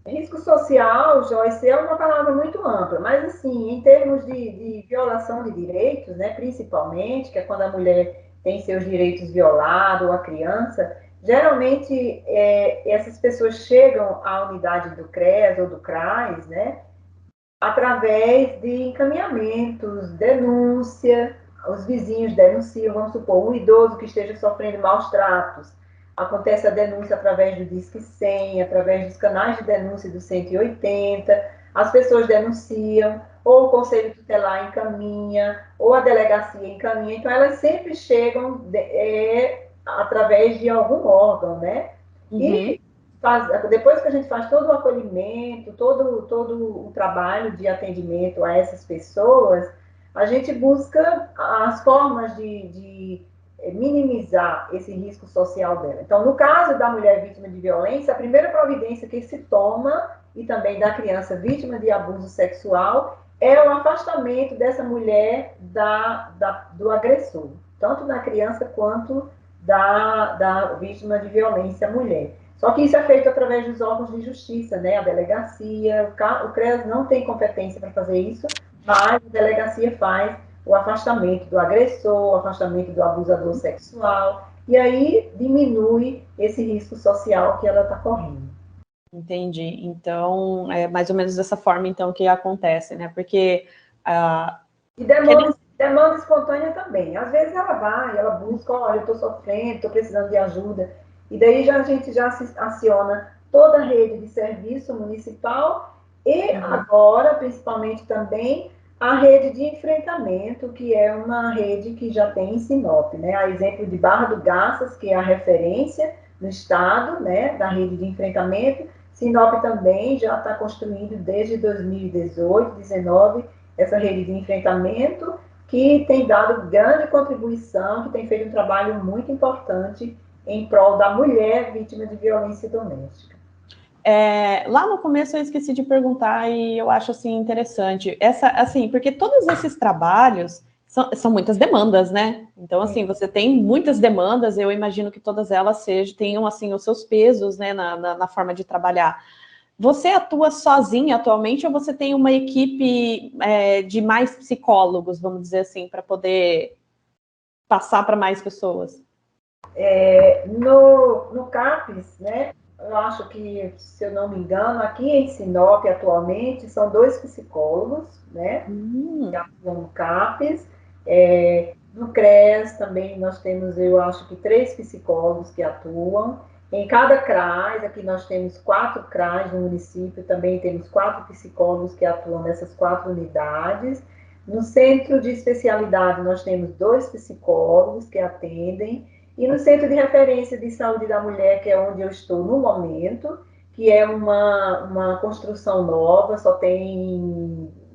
risco social, Joyce, é uma palavra muito ampla, mas, assim, em termos de violação de direitos, né, principalmente, que é quando a mulher tem seus direitos violados, ou a criança, geralmente essas pessoas chegam à unidade do CREAS ou do CRAS, né, através de encaminhamentos, denúncia, os vizinhos denunciam, vamos supor, um idoso que esteja sofrendo maus tratos, acontece a denúncia através do Disque 100, através dos canais de denúncia do 180, as pessoas denunciam, ou o Conselho Tutelar encaminha, ou a delegacia encaminha, então elas sempre chegam através de algum órgão, né? Uhum. E depois que a gente faz todo o acolhimento, todo o trabalho de atendimento a essas pessoas, a gente busca as formas de minimizar esse risco social dela. Então, no caso da mulher vítima de violência, a primeira providência que se toma, e também da criança vítima de abuso sexual, é o afastamento dessa mulher do agressor, tanto da criança quanto da vítima de violência mulher. Só que isso é feito através dos órgãos de justiça, né? A delegacia, o CREAS não tem competência para fazer isso, mas a delegacia faz o afastamento do agressor, o afastamento do abusador sexual, e aí diminui esse risco social que ela está correndo. Entendi. Então, é mais ou menos dessa forma, então, que acontece, né? Porque... E demanda espontânea também. Às vezes ela vai, ela busca, olha, eu estou sofrendo, estou precisando de ajuda. E daí a gente já aciona toda a rede de serviço municipal e agora, principalmente também, a rede de enfrentamento, que é uma rede que já tem em Sinop, né? A exemplo de Barra do Garças, que é a referência no estado, né, da rede de enfrentamento. Sinop também já está construindo desde 2018, 2019, essa rede de enfrentamento, que tem dado grande contribuição, que tem feito um trabalho muito importante em prol da mulher vítima de violência doméstica. Lá no começo eu esqueci de perguntar e eu acho assim interessante, porque todos esses trabalhos são muitas demandas, né? Então, assim, você tem muitas demandas, eu imagino que todas elas tenham assim os seus pesos, né, na forma de trabalhar. Você atua sozinha atualmente ou você tem uma equipe de mais psicólogos, vamos dizer assim, para poder passar para mais pessoas? No CAPES, né, eu acho que, se eu não me engano, aqui em Sinop, atualmente, são 2 psicólogos, né, que atuam no CAPES. No CREAS também nós temos, eu acho que 3 psicólogos que atuam. Em cada CRAS, aqui nós temos 4 CRAS no município, também temos 4 psicólogos que atuam nessas 4 unidades. No centro de especialidade, nós temos 2 psicólogos que atendem. E no Centro de Referência de Saúde da Mulher, que é onde eu estou no momento, que é uma construção nova,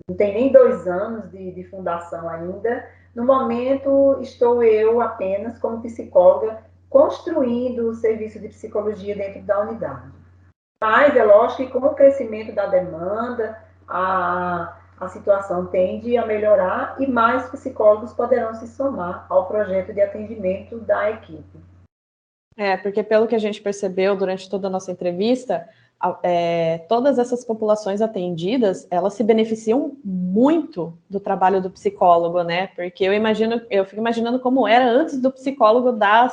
não tem nem 2 anos de fundação ainda. No momento, estou eu apenas como psicóloga construindo o serviço de psicologia dentro da unidade. Mas é lógico que com o crescimento da demanda, a situação tende a melhorar e mais psicólogos poderão se somar ao projeto de atendimento da equipe. Porque pelo que a gente percebeu durante toda a nossa entrevista, todas essas populações atendidas, elas se beneficiam muito do trabalho do psicólogo, né? Porque eu fico imaginando como era antes do psicólogo dar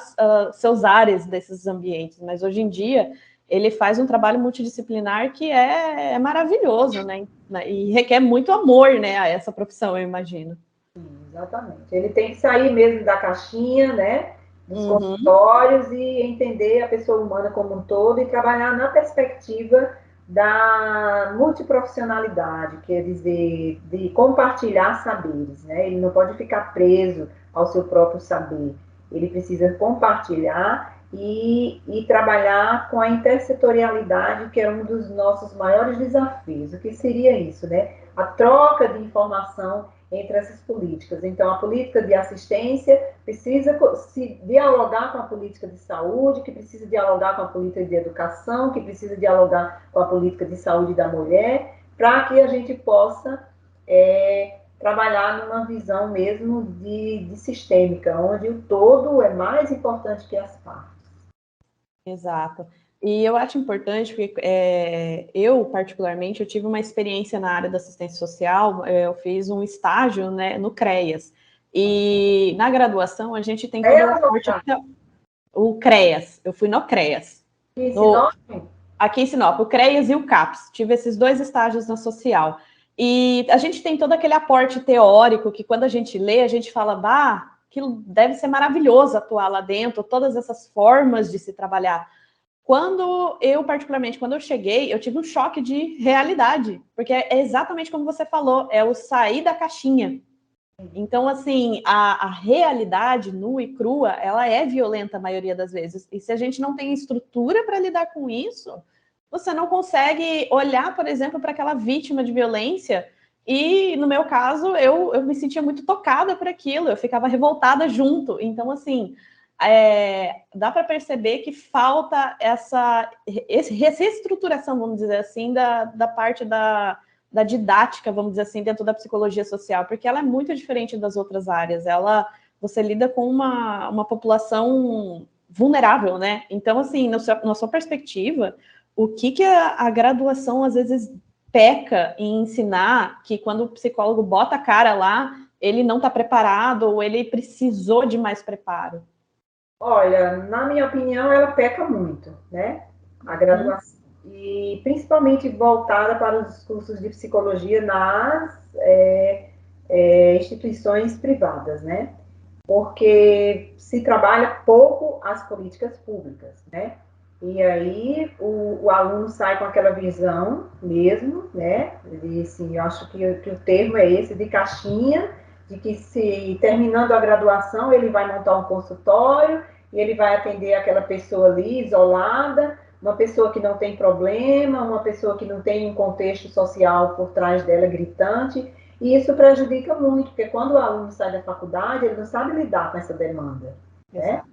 seus ares desses ambientes, mas hoje em dia ele faz um trabalho multidisciplinar que é maravilhoso, né? E requer muito amor, né, a essa profissão, eu imagino. Exatamente. Ele tem que sair mesmo da caixinha, né? Dos consultórios e entender a pessoa humana como um todo e trabalhar na perspectiva da multiprofissionalidade, quer dizer, de compartilhar saberes, né? Ele não pode ficar preso ao seu próprio saber. Ele precisa compartilhar e trabalhar com a intersetorialidade, que é um dos nossos maiores desafios. O que seria isso, né? A troca de informação entre essas políticas. Então, a política de assistência precisa se dialogar com a política de saúde, que precisa dialogar com a política de educação, que precisa dialogar com a política de saúde da mulher, para que a gente possa trabalhar numa visão mesmo de sistêmica, onde o todo é mais importante que as partes. Exato. E eu acho importante, porque eu, particularmente, eu tive uma experiência na área da assistência social, eu fiz um estágio, né, no CREAS, e na graduação a gente tem todo o CREAS, eu fui no CREAS. Aqui em Sinop, o CREAS e o CAPS, tive esses 2 estágios na social. E a gente tem todo aquele aporte teórico que quando a gente lê, a gente fala, aquilo deve ser maravilhoso atuar lá dentro, todas essas formas de se trabalhar. Particularmente, quando eu cheguei, eu tive um choque de realidade, porque é exatamente como você falou, é o sair da caixinha. Então, assim, a realidade nua e crua, ela é violenta a maioria das vezes. E se a gente não tem estrutura para lidar com isso, você não consegue olhar, por exemplo, para aquela vítima de violência. E, no meu caso, eu me sentia muito tocada por aquilo, eu ficava revoltada junto. Então, assim, dá para perceber que falta essa reestruturação, vamos dizer assim, da parte da didática, vamos dizer assim, dentro da psicologia social, porque ela é muito diferente das outras áreas. Você lida com uma população vulnerável, né? Então, assim, na sua perspectiva, o que a graduação, às vezes, peca em ensinar que quando o psicólogo bota a cara lá, ele não está preparado ou ele precisou de mais preparo? Olha, na minha opinião, ela peca muito, né? A graduação. E principalmente voltada para os cursos de psicologia nas instituições privadas, né? Porque se trabalha pouco as políticas públicas, né? E aí o aluno sai com aquela visão mesmo, né? Ele, assim, eu acho que o termo é esse, de caixinha, de que se terminando a graduação ele vai montar um consultório e ele vai atender aquela pessoa ali isolada, uma pessoa que não tem problema, uma pessoa que não tem um contexto social por trás dela gritante. E isso prejudica muito, porque quando o aluno sai da faculdade, ele não sabe lidar com essa demanda, né?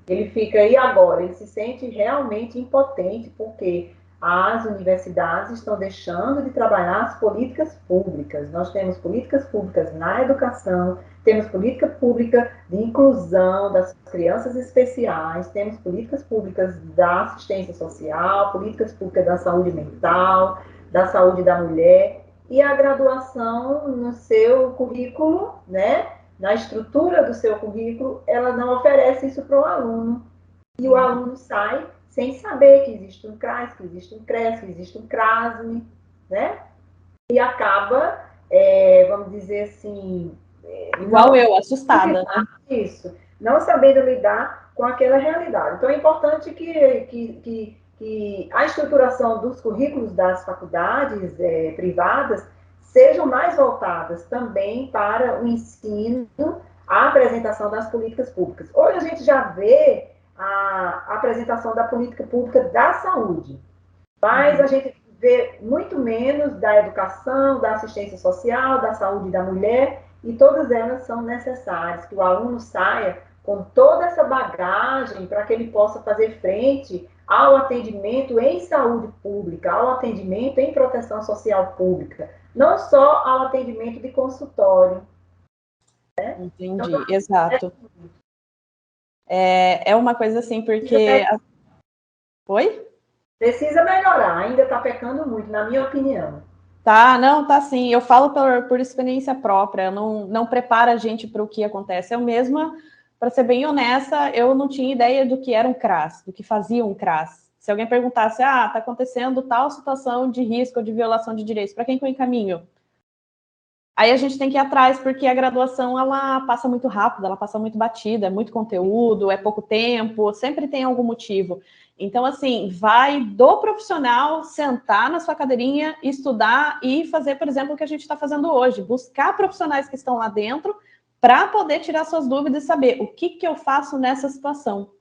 Ele fica, e agora? Ele se sente realmente impotente, porque as universidades estão deixando de trabalhar as políticas públicas. Nós temos políticas públicas na educação, temos política pública de inclusão das crianças especiais, temos políticas públicas da assistência social, políticas públicas da saúde mental, da saúde da mulher, e a graduação no seu currículo, né? Na estrutura do seu currículo, ela não oferece isso para o aluno. E o aluno sai sem saber que existe um CRAS, que existe um CRES, que existe um CRASME, né? E acaba, vamos dizer assim... Igual eu, assustada. Isso, não sabendo lidar com aquela realidade. Então, é importante que a estruturação dos currículos das faculdades privadas sejam mais voltadas também para o ensino, a apresentação das políticas públicas. Hoje a gente já vê a apresentação da política pública da saúde, mas a gente vê muito menos da educação, da assistência social, da saúde da mulher, e todas elas são necessárias, que o aluno saia com toda essa bagagem para que ele possa fazer frente ao atendimento em saúde pública, ao atendimento em proteção social pública, não só ao atendimento de consultório. Né? Entendi, então, exato. É uma coisa assim, porque... Oi? Precisa melhorar, ainda está pecando muito, na minha opinião. Tá sim. Eu falo por experiência própria, não prepara a gente para o que acontece. Eu mesma, para ser bem honesta, eu não tinha ideia do que era um CRAS, do que fazia um CRAS. Se alguém perguntasse, tá acontecendo tal situação de risco ou de violação de direitos, para quem que eu encaminho? Aí a gente tem que ir atrás, porque a graduação, ela passa muito rápido, ela passa muito batida, é muito conteúdo, é pouco tempo, sempre tem algum motivo. Então, assim, vai do profissional sentar na sua cadeirinha, estudar e fazer, por exemplo, o que a gente está fazendo hoje, buscar profissionais que estão lá dentro para poder tirar suas dúvidas e saber o que eu faço nessa situação.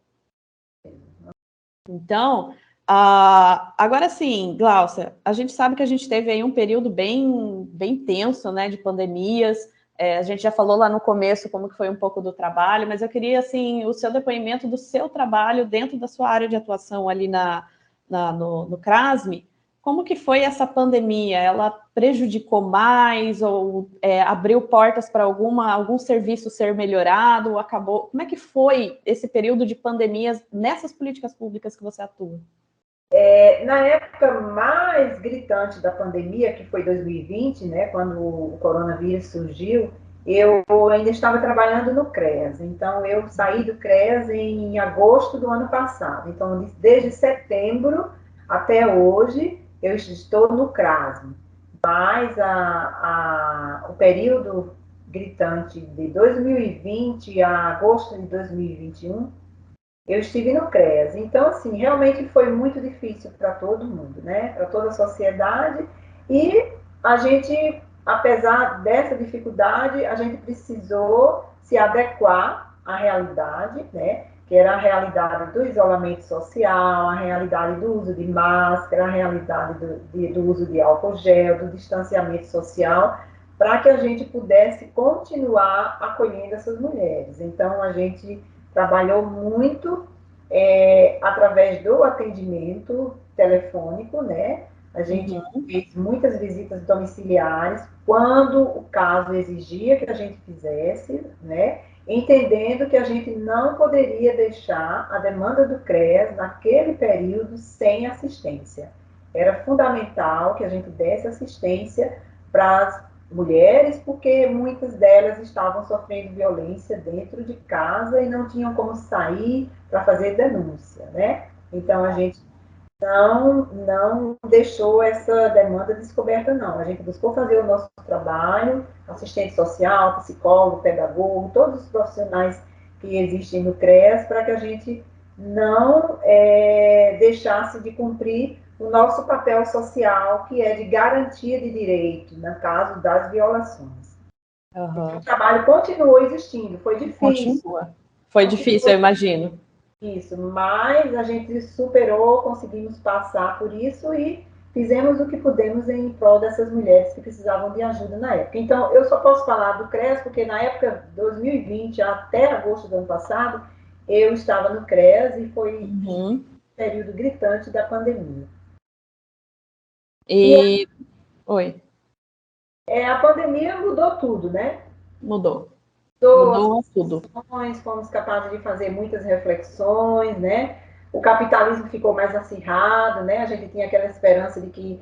Então, agora sim, Gláucia, a gente sabe que a gente teve aí um período bem tenso, né, de pandemias. A gente já falou lá no começo como que foi um pouco do trabalho, mas eu queria, assim, o seu depoimento do seu trabalho dentro da sua área de atuação ali no CRASME. Como que foi essa pandemia? Ela prejudicou mais ou abriu portas para algum serviço ser melhorado? Ou acabou? Como é que foi esse período de pandemias nessas políticas públicas que você atua? Na época mais gritante da pandemia, que foi 2020, né, quando o coronavírus surgiu, eu ainda estava trabalhando no CREAS. Então, eu saí do CREAS em agosto do ano passado. Então, desde setembro até hoje, eu estou no CRASM. Mas o período gritante de 2020 a agosto de 2021, eu estive no CREAS. Então, assim, realmente foi muito difícil para todo mundo, né? Para toda a sociedade. E a gente apesar dessa dificuldade, a gente precisou se adequar à realidade, né? Que era a realidade do isolamento social, a realidade do uso de máscara, a realidade do uso de álcool gel, do distanciamento social, para que a gente pudesse continuar acolhendo essas mulheres. Então, a gente trabalhou muito através do atendimento telefônico, né? A gente fez muitas visitas domiciliares, quando o caso exigia que a gente fizesse, né? Entendendo que a gente não poderia deixar a demanda do CREAS naquele período sem assistência. Era fundamental que a gente desse assistência para as mulheres, porque muitas delas estavam sofrendo violência dentro de casa e não tinham como sair para fazer denúncia, né? Então, a gente não deixou essa demanda descoberta, não. A gente buscou fazer o nosso trabalho, assistente social, psicólogo, pedagogo, todos os profissionais que existem no CREAS, para que a gente não deixasse de cumprir o nosso papel social, que é de garantia de direito, no caso das violações. O trabalho continuou existindo, foi difícil. Continua. Foi difícil, eu imagino. Isso, mas a gente superou, conseguimos passar por isso e fizemos o que pudemos em prol dessas mulheres que precisavam de ajuda na época. Então, eu só posso falar do CREAS, porque na época de 2020 até agosto do ano passado, eu estava no CREAS e foi um período gritante da pandemia. Oi. A pandemia mudou tudo, né? Mudou tudo. Fomos capazes de fazer muitas reflexões, né? O capitalismo ficou mais acirrado, né? A gente tinha aquela esperança de que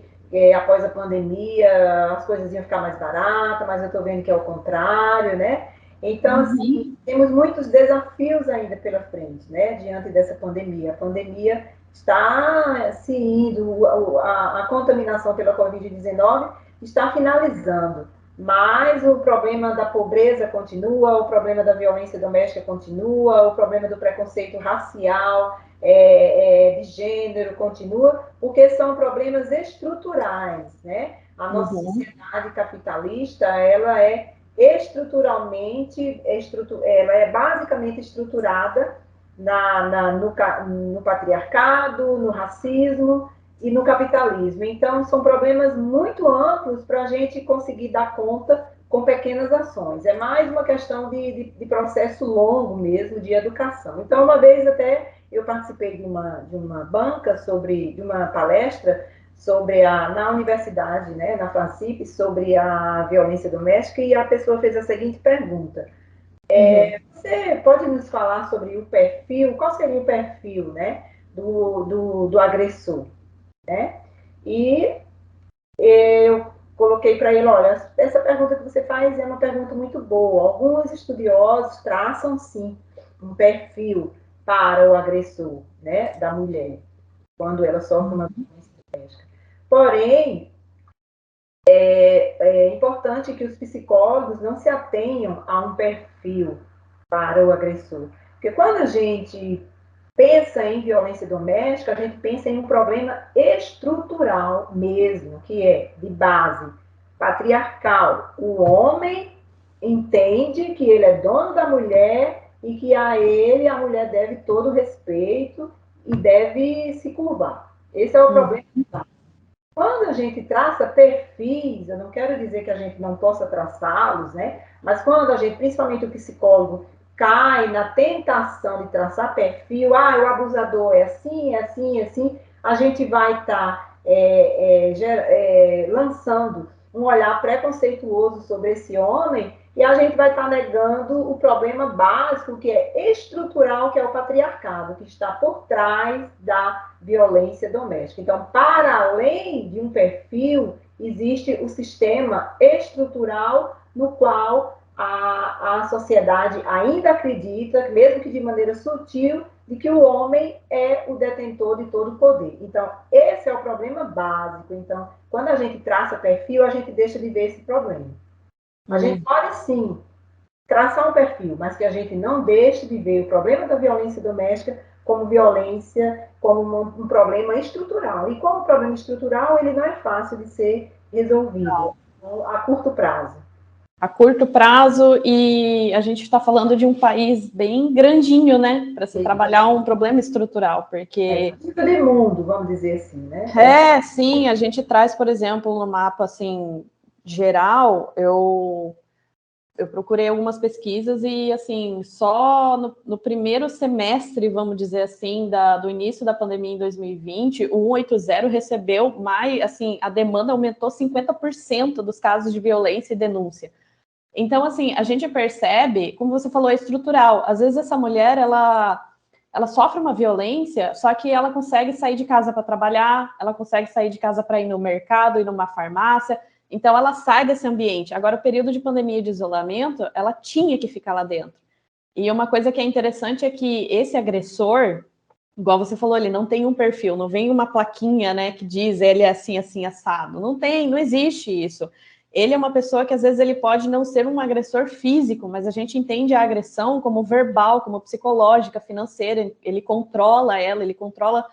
após a pandemia as coisas iam ficar mais baratas, mas eu estou vendo que é o contrário, né? Então, assim, temos muitos desafios ainda pela frente, né? Diante dessa pandemia. A pandemia está se indo, a contaminação pela Covid-19 está finalizando. Mas o problema da pobreza continua, o problema da violência doméstica continua, o problema do preconceito racial, de gênero continua, porque são problemas estruturais, né? A nossa sociedade capitalista, ela é estruturalmente, ela é basicamente estruturada no patriarcado, no racismo e no capitalismo. Então, são problemas muito amplos para a gente conseguir dar conta com pequenas ações. É mais uma questão de processo longo mesmo, de educação. Então, uma vez até eu participei de uma banca de uma palestra na universidade, né, na FACIP, sobre a violência doméstica, e a pessoa fez a seguinte pergunta. Você pode nos falar sobre o perfil, qual seria o perfil, né, do agressor? Né? E eu coloquei para ele, olha, essa pergunta que você faz é uma pergunta muito boa. Alguns estudiosos traçam, sim, um perfil para o agressor, né, da mulher, quando ela sofre uma violência doméstica. Porém, é importante que os psicólogos não se atenham a um perfil para o agressor. Porque quando a gente pensa em violência doméstica, a gente pensa em um problema estrutural mesmo, que é de base patriarcal. O homem entende que ele é dono da mulher e que a ele a mulher deve todo o respeito e deve se curvar. Esse é o problema. Quando a gente traça perfis, eu não quero dizer que a gente não possa traçá-los, né? Mas quando a gente, principalmente o psicólogo, cai na tentação de traçar perfil, o abusador é assim, é assim, é assim, a gente vai estar lançando um olhar preconceituoso sobre esse homem e a gente vai estar negando o problema básico, que é estrutural, que é o patriarcado, que está por trás da violência doméstica. Então, para além de um perfil, existe o sistema estrutural no qual a sociedade ainda acredita, mesmo que de maneira sutil, de que o homem é o detentor de todo o poder. Então, esse é o problema básico. Então, quando a gente traça perfil, a gente deixa de ver esse problema. A gente pode, sim, traçar um perfil, mas que a gente não deixe de ver o problema da violência doméstica como violência, como um problema estrutural. E como problema estrutural, ele não é fácil de ser resolvido. a curto prazo. A curto prazo, e a gente está falando de um país bem grandinho, né? Para se trabalhar um problema estrutural, porque... tipo de mundo, vamos dizer assim, né? Sim, a gente traz, por exemplo, no mapa, assim, geral, eu procurei algumas pesquisas e, assim, só no primeiro semestre, vamos dizer assim, do início da pandemia em 2020, o 180 recebeu mais, assim, a demanda aumentou 50% dos casos de violência e denúncia. Então, assim, a gente percebe, como você falou, é estrutural. Às vezes essa mulher, ela sofre uma violência, só que ela consegue sair de casa para trabalhar, ela consegue sair de casa para ir no mercado, ir numa farmácia, então ela sai desse ambiente. Agora, o período de pandemia e de isolamento, ela tinha que ficar lá dentro. E uma coisa que é interessante é que esse agressor, igual você falou, ele não tem um perfil, não vem uma plaquinha, né, que diz ele é assim, assim, assado. Não tem, não existe isso. Ele é uma pessoa que às vezes ele pode não ser um agressor físico, mas a gente entende a agressão como verbal, como psicológica, financeira. Ele controla ela, ele controla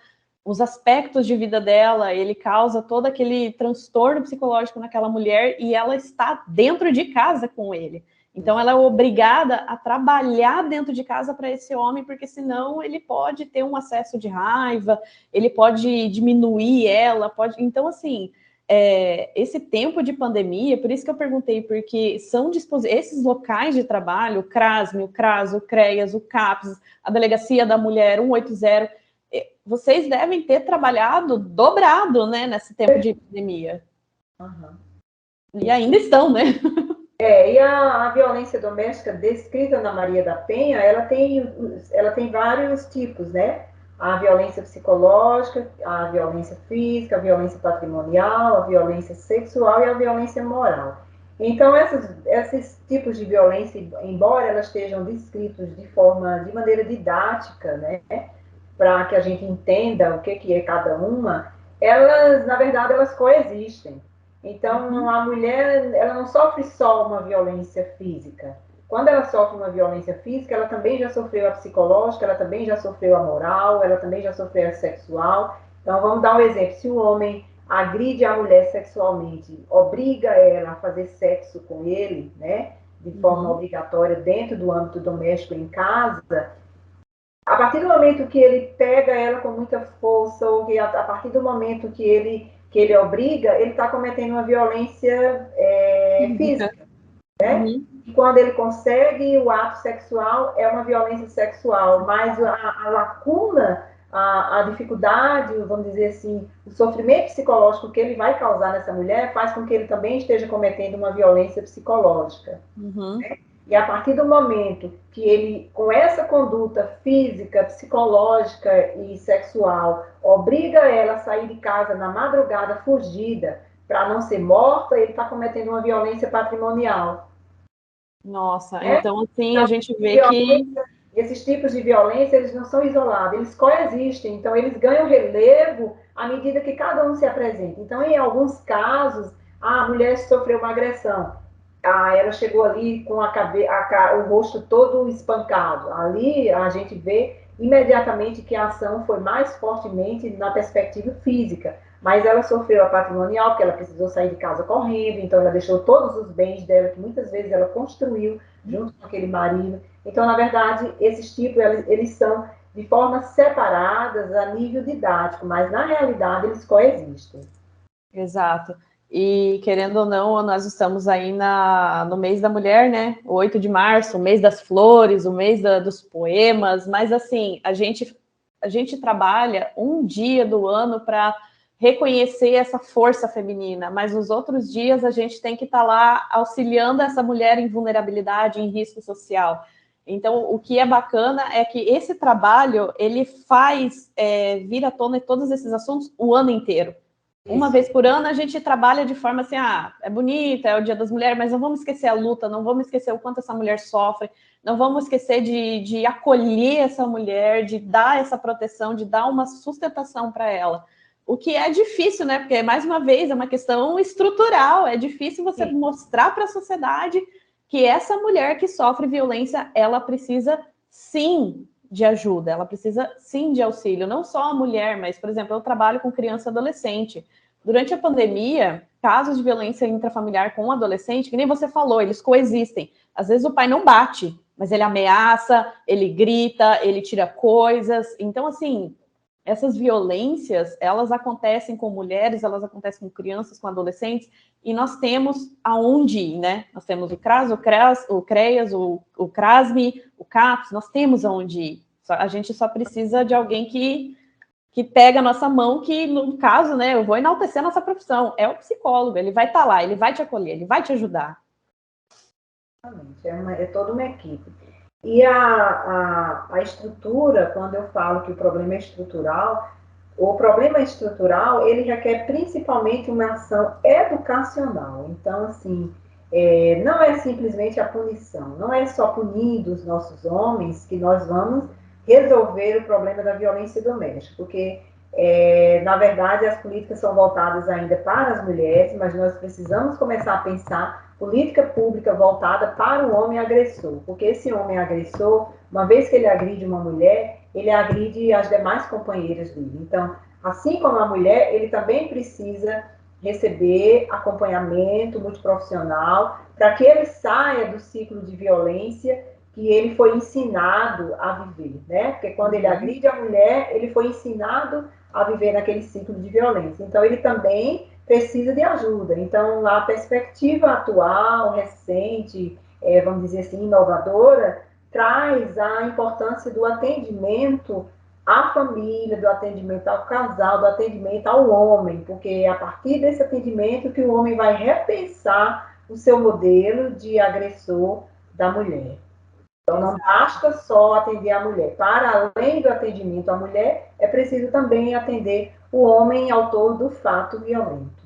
os aspectos de vida dela, ele causa todo aquele transtorno psicológico naquela mulher e ela está dentro de casa com ele. Então ela é obrigada a trabalhar dentro de casa para esse homem, porque senão ele pode ter um acesso de raiva, ele pode diminuir ela, pode. Então, assim, esse tempo de pandemia, por isso que eu perguntei, porque são esses locais de trabalho, o CRASME, o CRAS, o CREAS, o CAPS, a Delegacia da Mulher 180, vocês devem ter trabalhado dobrado, né, nesse tempo de pandemia. Uhum. E ainda estão, né? E a violência doméstica descrita na Maria da Penha, ela tem vários tipos, né? A violência psicológica, a violência física, a violência patrimonial, a violência sexual e a violência moral. Então, esses tipos de violência, embora elas estejam descritos de maneira didática, né? Para que a gente entenda o que é cada uma, elas, na verdade, elas coexistem. Então, a mulher, ela não sofre só uma violência física. Quando ela sofre uma violência física, ela também já sofreu a psicológica, ela também já sofreu a moral, ela também já sofreu a sexual. Então, vamos dar um exemplo. Se um homem agride a mulher sexualmente, obriga ela a fazer sexo com ele, né, de forma obrigatória dentro do âmbito doméstico em casa, a partir do momento que ele pega ela com muita força, ou que a partir do momento que ele obriga, ele está cometendo uma violência física, né? E quando ele consegue o ato sexual, é uma violência sexual, mas a lacuna, a dificuldade, vamos dizer assim, o sofrimento psicológico que ele vai causar nessa mulher faz com que ele também esteja cometendo uma violência psicológica. Né? E a partir do momento que ele, com essa conduta física, psicológica e sexual, obriga ela a sair de casa na madrugada fugida para não ser morta, ele está cometendo uma violência patrimonial. Nossa, então assim então, a gente vê que esses tipos de violência, eles não são isolados, eles coexistem, então eles ganham relevo à medida que cada um se apresenta. Então, em alguns casos, a mulher sofreu uma agressão, ela chegou ali com o rosto todo espancado. Ali a gente vê imediatamente que a ação foi mais fortemente na perspectiva física, mas ela sofreu a patrimonial, porque ela precisou sair de casa correndo, então ela deixou todos os bens dela, que muitas vezes ela construiu junto com aquele marido. Então, na verdade, esses tipos, eles são de formas separadas a nível didático, mas na realidade eles coexistem. Exato. E, querendo ou não, nós estamos aí no mês da mulher, né? O 8 de março, o mês das flores, o mês dos poemas, mas assim, a gente trabalha um dia do ano para reconhecer essa força feminina, mas nos outros dias a gente tem que estar lá auxiliando essa mulher em vulnerabilidade, em risco social. Então, o que é bacana é que esse trabalho, ele faz vir à tona todos esses assuntos o ano inteiro. Uma vez por ano a gente trabalha de forma assim, é bonita, é o Dia das Mulheres, mas não vamos esquecer a luta, não vamos esquecer o quanto essa mulher sofre, não vamos esquecer de acolher essa mulher, de dar essa proteção, de dar uma sustentação para ela. O que é difícil, né? Porque, mais uma vez, é uma questão estrutural, é difícil você mostrar para a sociedade que essa mulher que sofre violência, ela precisa, sim, de ajuda, ela precisa sim de auxílio, não só a mulher, mas, por exemplo, eu trabalho com criança e adolescente. Durante a pandemia, casos de violência intrafamiliar com o adolescente, que nem você falou, eles coexistem. Às vezes o pai não bate, mas ele ameaça, ele grita, ele tira coisas. Então, assim, essas violências, elas acontecem com mulheres, elas acontecem com crianças, com adolescentes, e nós temos aonde ir, né? Nós temos o CRAS, o CREAS, o CRASME, o CAPS, nós temos aonde ir. A gente só precisa de alguém que pega a nossa mão, que no caso, né, eu vou enaltecer a nossa profissão, é o psicólogo, ele vai estar lá, ele vai te acolher, ele vai te ajudar. É toda uma equipe. E a estrutura, quando eu falo que o problema é estrutural, o problema estrutural, ele requer principalmente uma ação educacional. Então, assim, não é simplesmente a punição, não é só punindo os nossos homens que nós vamos resolver o problema da violência doméstica, porque, na verdade, as políticas são voltadas ainda para as mulheres, mas nós precisamos começar a pensar política pública voltada para o homem agressor, porque esse homem agressor, uma vez que ele agride uma mulher, ele agride as demais companheiras dele. Então, assim como a mulher, ele também precisa receber acompanhamento multiprofissional para que ele saia do ciclo de violência que ele foi ensinado a viver, né? Porque quando ele agride a mulher, ele foi ensinado a viver naquele ciclo de violência. Então, ele também precisa de ajuda. Então, a perspectiva atual, recente, vamos dizer assim, inovadora, traz a importância do atendimento à família, do atendimento ao casal, do atendimento ao homem, porque é a partir desse atendimento que o homem vai repensar o seu modelo de agressor da mulher. Então, não basta só atender a mulher. Para além do atendimento à mulher, é preciso também atender o homem autor do fato violento.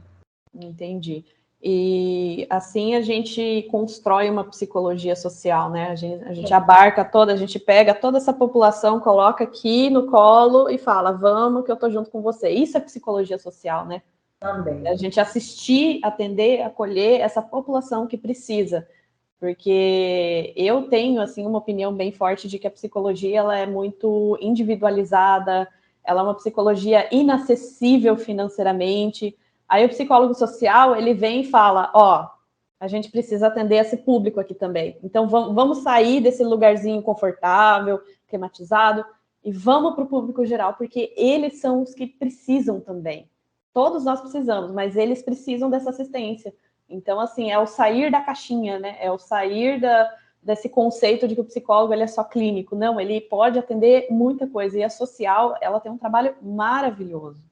Entendi. E assim a gente constrói uma psicologia social, né? A gente abarca toda, a gente pega toda essa população, coloca aqui no colo e fala, vamos que eu tô junto com você. Isso é psicologia social, né? Também. A gente assistir, atender, acolher essa população que precisa. Porque eu tenho, assim, uma opinião bem forte de que a psicologia, ela é muito individualizada, ela é uma psicologia inacessível financeiramente. Aí o psicólogo social, ele vem e fala, ó, a gente precisa atender esse público aqui também. Então, vamos sair desse lugarzinho confortável, climatizado, e vamos para o público geral, porque eles são os que precisam também. Todos nós precisamos, mas eles precisam dessa assistência. Então, assim, é o sair da caixinha, né? É o sair desse conceito de que o psicólogo ele é só clínico. Não, ele pode atender muita coisa. E a social, ela tem um trabalho maravilhoso.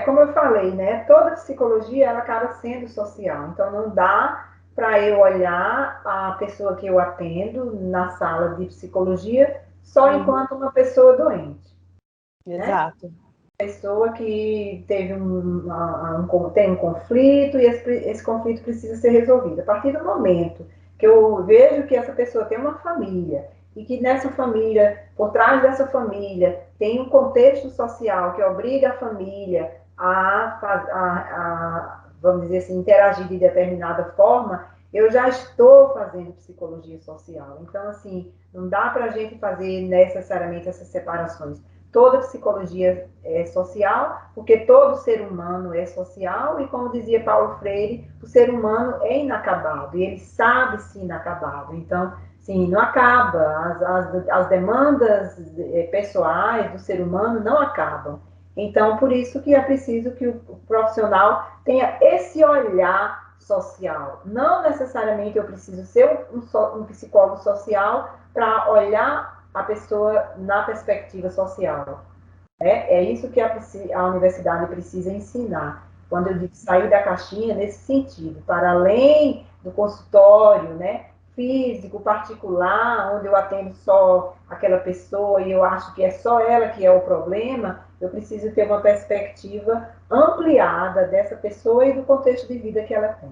Como eu falei, né? Toda psicologia, ela acaba sendo social. Então, não dá para eu olhar a pessoa que eu atendo na sala de psicologia só enquanto uma pessoa doente. Exato. Né? Pessoa que teve tem um conflito e esse conflito precisa ser resolvido. A partir do momento que eu vejo que essa pessoa tem uma família e que nessa família, por trás dessa família, tem um contexto social que obriga a família vamos dizer assim, interagir de determinada forma, eu já estou fazendo psicologia social. Então, assim, não dá para a gente fazer necessariamente essas separações. Toda psicologia é social, porque todo ser humano é social, e como dizia Paulo Freire, o ser humano é inacabado, e ele sabe se inacabado. Então, sim, não acaba, as demandas pessoais do ser humano não acabam. Então, por isso que é preciso que o profissional tenha esse olhar social. Não necessariamente eu preciso ser um psicólogo social para olhar a pessoa na perspectiva social. É isso que a universidade precisa ensinar. Quando eu digo sair da caixinha, nesse sentido, para além do consultório, né, físico, particular, onde eu atendo só aquela pessoa e eu acho que é só ela que é o problema, eu preciso ter uma perspectiva ampliada dessa pessoa e do contexto de vida que ela tem.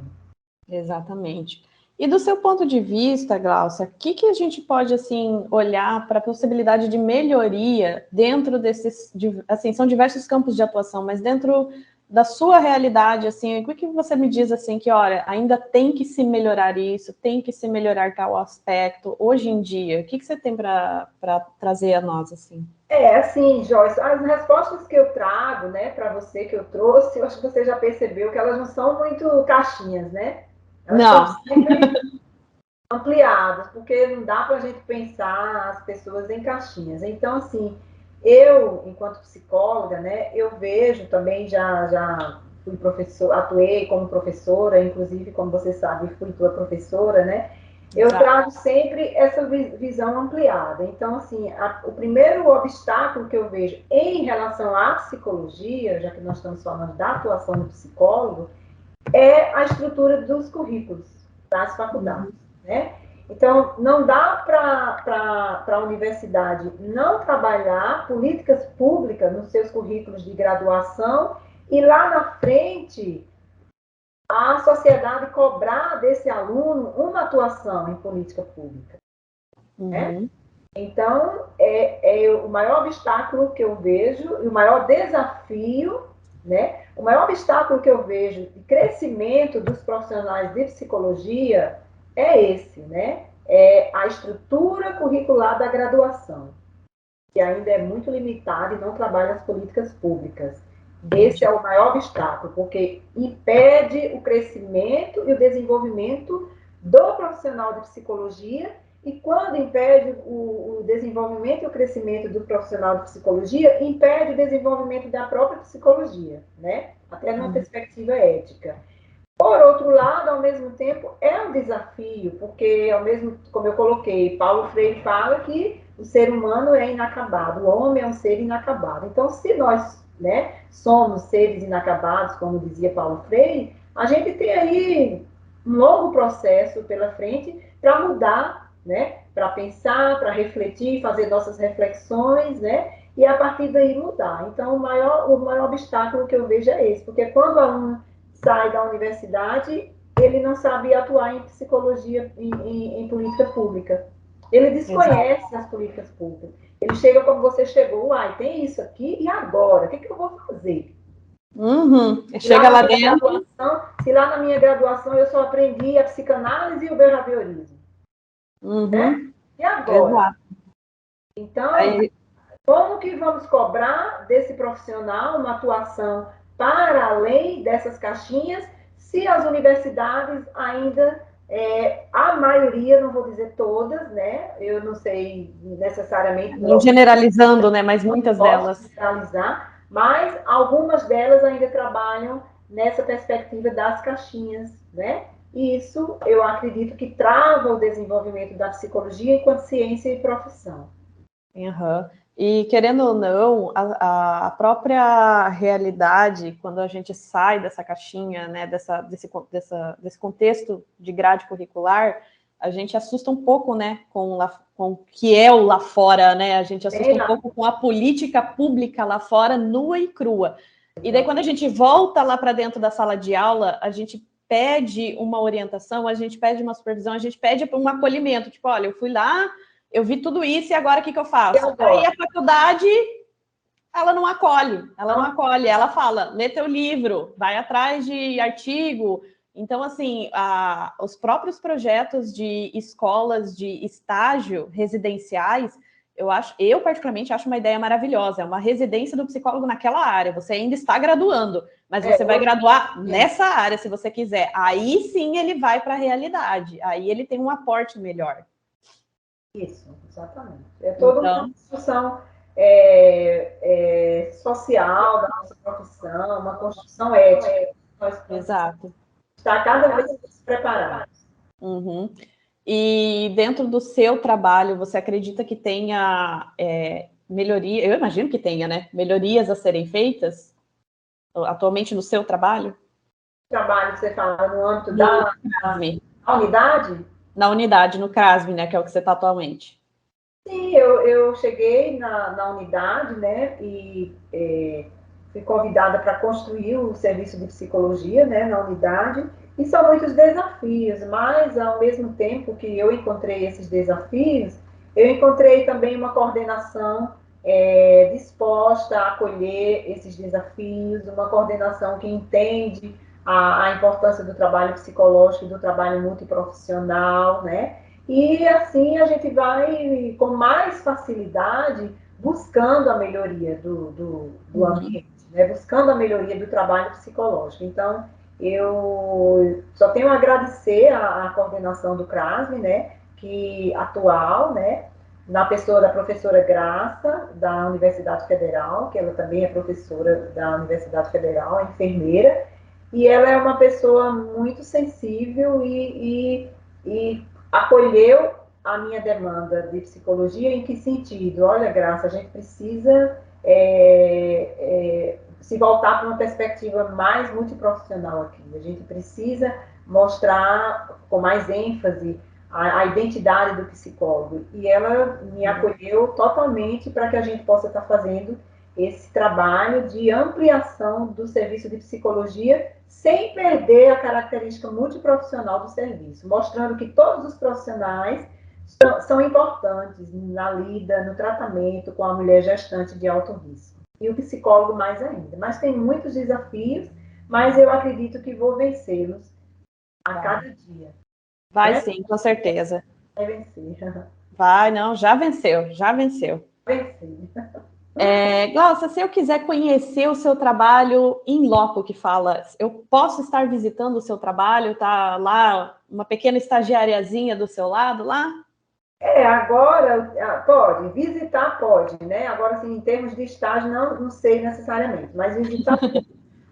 Exatamente. E do seu ponto de vista, Glaucia, o que a gente pode, assim, olhar para a possibilidade de melhoria dentro desses, assim, são diversos campos de atuação, mas dentro da sua realidade, assim, o que você me diz, assim, que, olha, ainda tem que se melhorar isso, tem que se melhorar tal aspecto, hoje em dia, o que você tem para trazer a nós, assim? Assim, Joyce, as respostas que eu trago, né, para você, que eu trouxe, eu acho que você já percebeu que elas não são muito caixinhas, né? Elas são Não. sempre ampliadas, porque não dá para a gente pensar as pessoas em caixinhas. Então, assim, eu, enquanto psicóloga, né, eu vejo também, já fui professor, atuei como professora, inclusive, como você sabe, fui tua professora, né? Eu trago sempre essa visão ampliada. Então, assim, o primeiro obstáculo que eu vejo em relação à psicologia, já que nós estamos falando da atuação do psicólogo, é a estrutura dos currículos das faculdades, né? Então, não dá para a universidade não trabalhar políticas públicas nos seus currículos de graduação e lá na frente a sociedade cobrar desse aluno uma atuação em política pública. Né? Então, é o maior obstáculo que eu vejo e o maior desafio, né? O maior obstáculo que eu vejo de crescimento dos profissionais de psicologia é esse, né? É a estrutura curricular da graduação, que ainda é muito limitada e não trabalha as políticas públicas. Esse é o maior obstáculo, porque impede o crescimento e o desenvolvimento do profissional de psicologia, e quando impede o desenvolvimento e o crescimento do profissional de psicologia, impede o desenvolvimento da própria psicologia, né? Até numa perspectiva ética. Por outro lado, ao mesmo tempo, é um desafio, porque, ao mesmo, como eu coloquei, Paulo Freire fala que o ser humano é inacabado, o homem é um ser inacabado. Então, se nós, né, somos seres inacabados, como dizia Paulo Freire, a gente tem aí um longo processo pela frente para mudar, né, para pensar, para refletir, fazer nossas reflexões, né, e a partir daí mudar. Então, o maior obstáculo que eu vejo é esse, porque quando o aluno sai da universidade, ele não sabe atuar em psicologia, em política pública. Ele desconhece Exato. As políticas públicas. Ele chega como você chegou, uai, tem isso aqui, e agora? O que, que eu vou fazer? Chega lá dentro. Se lá na minha graduação eu só aprendi a psicanálise e o behaviorismo. Né? E agora? Exato. Então, como que vamos cobrar desse profissional uma atuação para além dessas caixinhas, se as universidades ainda, a maioria, não vou dizer todas, né? Eu não sei necessariamente... Não generalizando, né? Mas muitas delas. Generalizar, mas algumas delas ainda trabalham nessa perspectiva das caixinhas, né? E isso, eu acredito que trava o desenvolvimento da psicologia enquanto ciência e profissão. E, querendo ou não, a própria realidade, quando a gente sai dessa caixinha, né, desse contexto de grade curricular, a gente assusta um pouco, né, com o que é o lá fora, né? A gente assusta um pouco com a política pública lá fora, nua e crua. E daí, quando a gente volta lá para dentro da sala de aula, a gente pede uma orientação, a gente pede uma supervisão, a gente pede um acolhimento. Tipo, olha, eu fui lá, eu vi tudo isso e agora o que eu faço? Aí a faculdade, ela não acolhe, ela fala, lê teu livro, vai atrás de artigo. Então, assim, os próprios projetos de escolas de estágio residenciais, eu particularmente acho uma ideia maravilhosa, é uma residência do psicólogo naquela área, você ainda está graduando, mas você vai graduar nessa área, se você quiser. Aí sim ele vai para a realidade, aí ele tem um aporte melhor. Isso, exatamente. É toda uma discussão social da nossa profissão, uma construção ética. Exato. Está cada vez mais preparado. E dentro do seu trabalho, você acredita que tenha melhoria? Eu imagino que tenha, né? Melhorias a serem feitas atualmente no seu trabalho? Trabalho que você fala no âmbito da unidade? Na unidade, no CRASM, né? Que é o que você está atualmente. Sim, eu cheguei na unidade, né? E fui convidada para construir o serviço de psicologia, né? Na unidade. E são muitos desafios, mas ao mesmo tempo que eu encontrei esses desafios, eu encontrei também uma coordenação disposta a acolher esses desafios, uma coordenação que entende a importância do trabalho psicológico, do trabalho multiprofissional, né? E assim a gente vai com mais facilidade buscando a melhoria do ambiente, né? Buscando a melhoria do trabalho psicológico. Então, eu só tenho a agradecer a coordenação do CRASM, né? Que atual, né? Na pessoa da professora Graça, da Universidade Federal, que ela também é professora da Universidade Federal, é enfermeira, e ela é uma pessoa muito sensível e acolheu a minha demanda de psicologia. Em que sentido? Olha, Graça, a gente precisa se voltar para uma perspectiva mais multiprofissional aqui. A gente precisa mostrar com mais ênfase a identidade do psicólogo. E ela me acolheu totalmente para que a gente possa estar fazendo esse trabalho de ampliação do serviço de psicologia sem perder a característica multiprofissional do serviço, mostrando que todos os profissionais são importantes na lida, no tratamento com a mulher gestante de alto risco. E o psicólogo mais ainda. Mas tem muitos desafios, mas eu acredito que vou vencê-los a cada dia. Vai sim, com certeza. Vai vencer. Vai, não, já venceu, já venceu. Vencer. Glaucia, se eu quiser conhecer o seu trabalho em loco, que fala, eu posso estar visitando o seu trabalho, tá lá uma pequena estagiariazinha do seu lado lá? Agora pode, visitar pode, né? Agora, assim, em termos de estágio, não sei necessariamente, mas visitar.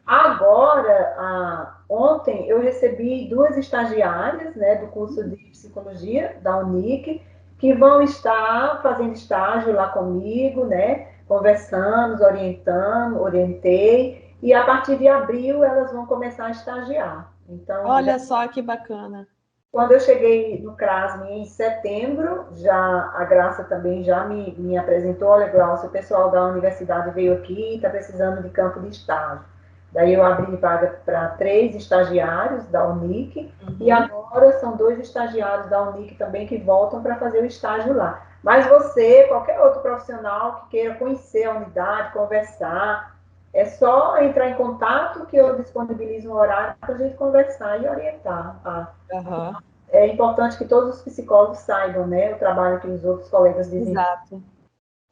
Agora, ontem eu recebi 2 estagiárias, né, do curso de psicologia da Unic, que vão estar fazendo estágio lá comigo, né, conversando, orientei, e a partir de abril elas vão começar a estagiar. Então, olha só que bacana. Quando eu cheguei no CRASM em setembro, já a Graça também já me apresentou, olha, Glaucia, o pessoal da universidade veio aqui e está precisando de campo de estágio. Daí eu abri vaga para 3 estagiários da Unic, e agora são 2 estagiários da Unic também que voltam para fazer o estágio lá. Mas você, qualquer outro profissional que queira conhecer a unidade, conversar, é só entrar em contato que eu disponibilizo um horário para a gente conversar e orientar. É importante que todos os psicólogos saibam, né, o trabalho que os outros colegas dizem.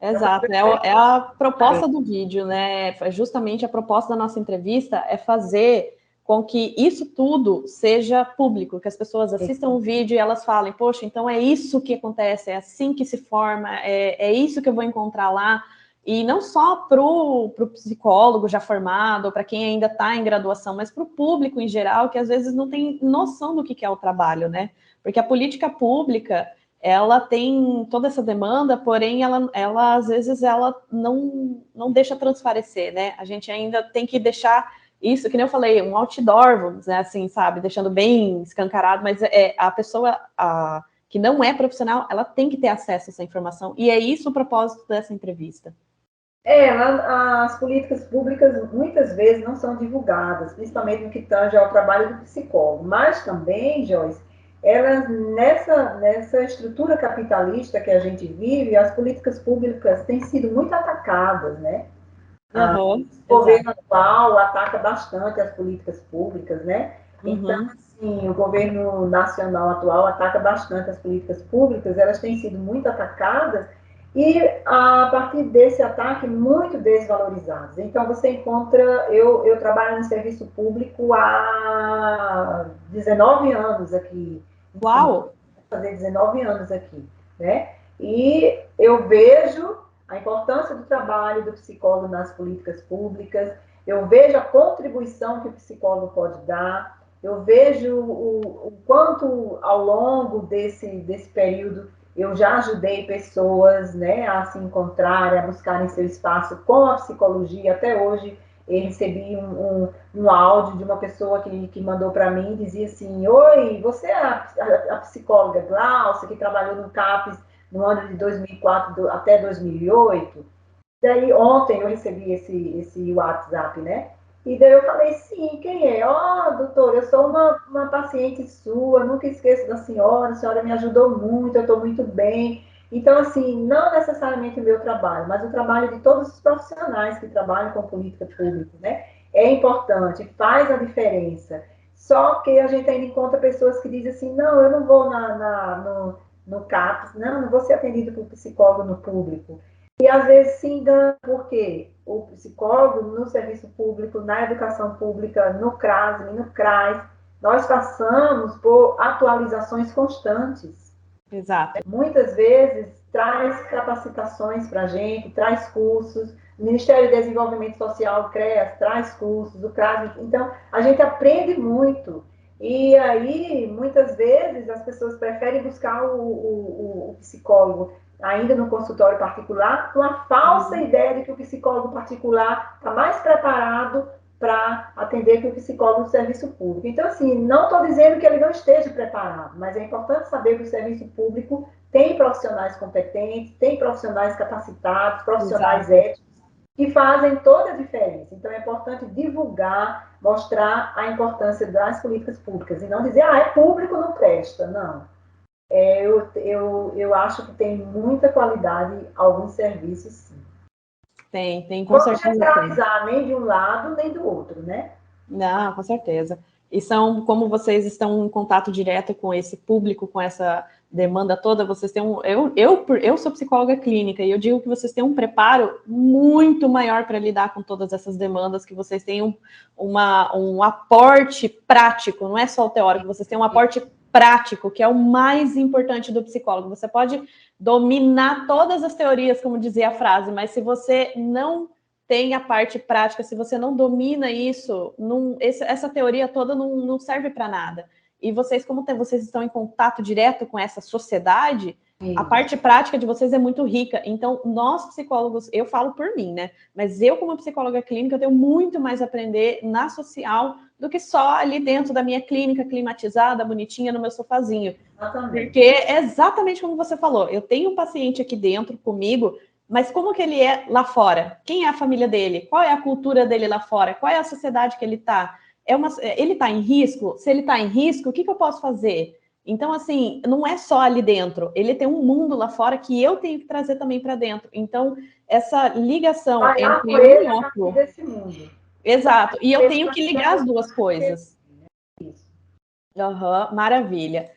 Exato. É a proposta do vídeo, né? Justamente a proposta da nossa entrevista é fazer com que isso tudo seja público, que as pessoas assistam o vídeo e elas falem, poxa, então é isso que acontece, é assim que se forma, é isso que eu vou encontrar lá. E não só para o psicólogo já formado, ou para quem ainda está em graduação, mas para o público em geral, que às vezes não tem noção do que é o trabalho, né? Porque a política pública, ela tem toda essa demanda, porém, ela às vezes, ela não deixa transparecer, né? A gente ainda tem que deixar isso, que nem eu falei, um outdoor, vamos dizer assim, sabe? Deixando bem escancarado, mas a pessoa que não é profissional, ela tem que ter acesso a essa informação, e é isso o propósito dessa entrevista. As políticas públicas muitas vezes não são divulgadas, principalmente no que tange ao trabalho do psicólogo, mas também, Joyce, elas, nessa estrutura capitalista que a gente vive, as políticas públicas têm sido muito atacadas, né? O governo atual ataca bastante as políticas públicas, né? Então, assim, o governo nacional atual ataca bastante as políticas públicas, elas têm sido muito atacadas, e a partir desse ataque, muito desvalorizados. Então, você encontra, eu trabalho no serviço público há 19 anos aqui. Uau! Vou fazer 19 anos aqui, né? E eu vejo a importância do trabalho do psicólogo nas políticas públicas, eu vejo a contribuição que o psicólogo pode dar, eu vejo o quanto ao longo desse período eu já ajudei pessoas, né, a se encontrarem, a buscarem seu espaço com a psicologia. Até hoje eu recebi um áudio de uma pessoa que mandou para mim e dizia assim, oi, você é a psicóloga Glaucia, que trabalhou no CAPES no ano de 2004 até 2008? Daí ontem eu recebi esse WhatsApp, né? E daí eu falei, sim, quem é? Doutor, eu sou uma paciente sua, nunca esqueço da senhora, a senhora me ajudou muito, eu estou muito bem. Então, assim, não necessariamente o meu trabalho, mas o trabalho de todos os profissionais que trabalham com política pública, né? É importante, faz a diferença. Só que a gente ainda encontra pessoas que dizem assim, não, eu não vou no CAPS, não vou ser atendido por psicólogo no público. E às vezes se engana, porque o psicólogo no serviço público, na educação pública, no CRAS e no CRAS, nós passamos por atualizações constantes. Exato. Muitas vezes traz capacitações para a gente, traz cursos, o Ministério do Desenvolvimento Social, o CREAS, traz cursos, o CRAS, então a gente aprende muito. E aí, muitas vezes, as pessoas preferem buscar o psicólogo ainda no consultório particular, com a falsa ideia de que o psicólogo particular está mais preparado para atender que o psicólogo do serviço público. Então, assim, não estou dizendo que ele não esteja preparado, mas é importante saber que o serviço público tem profissionais competentes, tem profissionais capacitados, profissionais éticos, que fazem toda a diferença. Então, é importante divulgar, mostrar a importância das políticas públicas, e não dizer, é público, não presta. Não. Eu acho que tem muita qualidade alguns serviços, sim. Tem, com certeza. Não generalizar nem de um lado, nem do outro, né? Não, com certeza. E como vocês estão em contato direto com esse público, com essa demanda toda, vocês têm eu sou psicóloga clínica e eu digo que vocês têm um preparo muito maior para lidar com todas essas demandas, que vocês têm um aporte prático, não é só o teórico, vocês têm um aporte prático, que é o mais importante do psicólogo. Você pode dominar todas as teorias, como dizia a frase, mas se você não tem a parte prática, se você não domina isso, essa teoria toda não serve para nada. E vocês, vocês estão em contato direto com essa sociedade, a parte prática de vocês é muito rica. Então, nós psicólogos, eu falo por mim, né? Mas eu, como psicóloga clínica, eu tenho muito mais a aprender na social do que só ali dentro da minha clínica, climatizada, bonitinha, no meu sofazinho. Porque é exatamente como você falou, eu tenho um paciente aqui dentro comigo, mas como que ele é lá fora? Quem é a família dele? Qual é a cultura dele lá fora? Qual é a sociedade que ele está? Ele está em risco? Se ele está em risco, o que eu posso fazer? Então, assim, não é só ali dentro. Ele tem um mundo lá fora que eu tenho que trazer também para dentro. Então, essa ligação entre um e outro... Desse mundo. Exato. E eu tenho que ligar as duas coisas. Maravilha.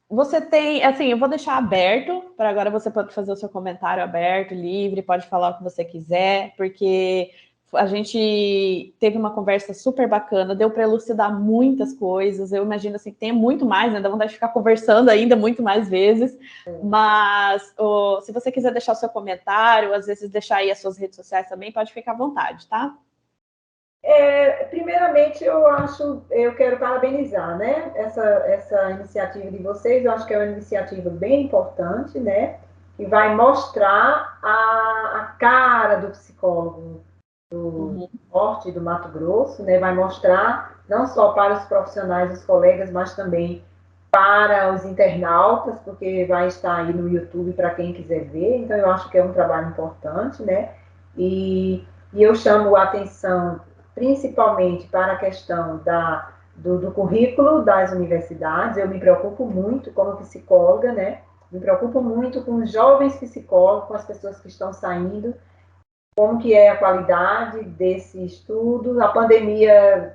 Você tem, assim, eu vou deixar aberto, para agora você pode fazer o seu comentário aberto, livre, pode falar o que você quiser, porque a gente teve uma conversa super bacana, deu para elucidar muitas coisas, eu imagino assim, que tem muito mais, né? Dá vontade de ficar conversando ainda muito mais vezes, mas se você quiser deixar o seu comentário, às vezes deixar aí as suas redes sociais também, pode ficar à vontade, tá? Primeiramente, eu quero parabenizar, né, essa iniciativa de vocês. Eu acho que é uma iniciativa bem importante, né, que vai mostrar a cara do psicólogo do Norte, do Mato Grosso, né, vai mostrar não só para os profissionais, os colegas, mas também para os internautas, porque vai estar aí no YouTube para quem quiser ver. Então, eu acho que é um trabalho importante, né, e eu chamo a atenção principalmente para a questão do currículo das universidades. Eu me preocupo muito como psicóloga, né? Me preocupo muito com os jovens psicólogos, com as pessoas que estão saindo, como que é a qualidade desse estudo. A pandemia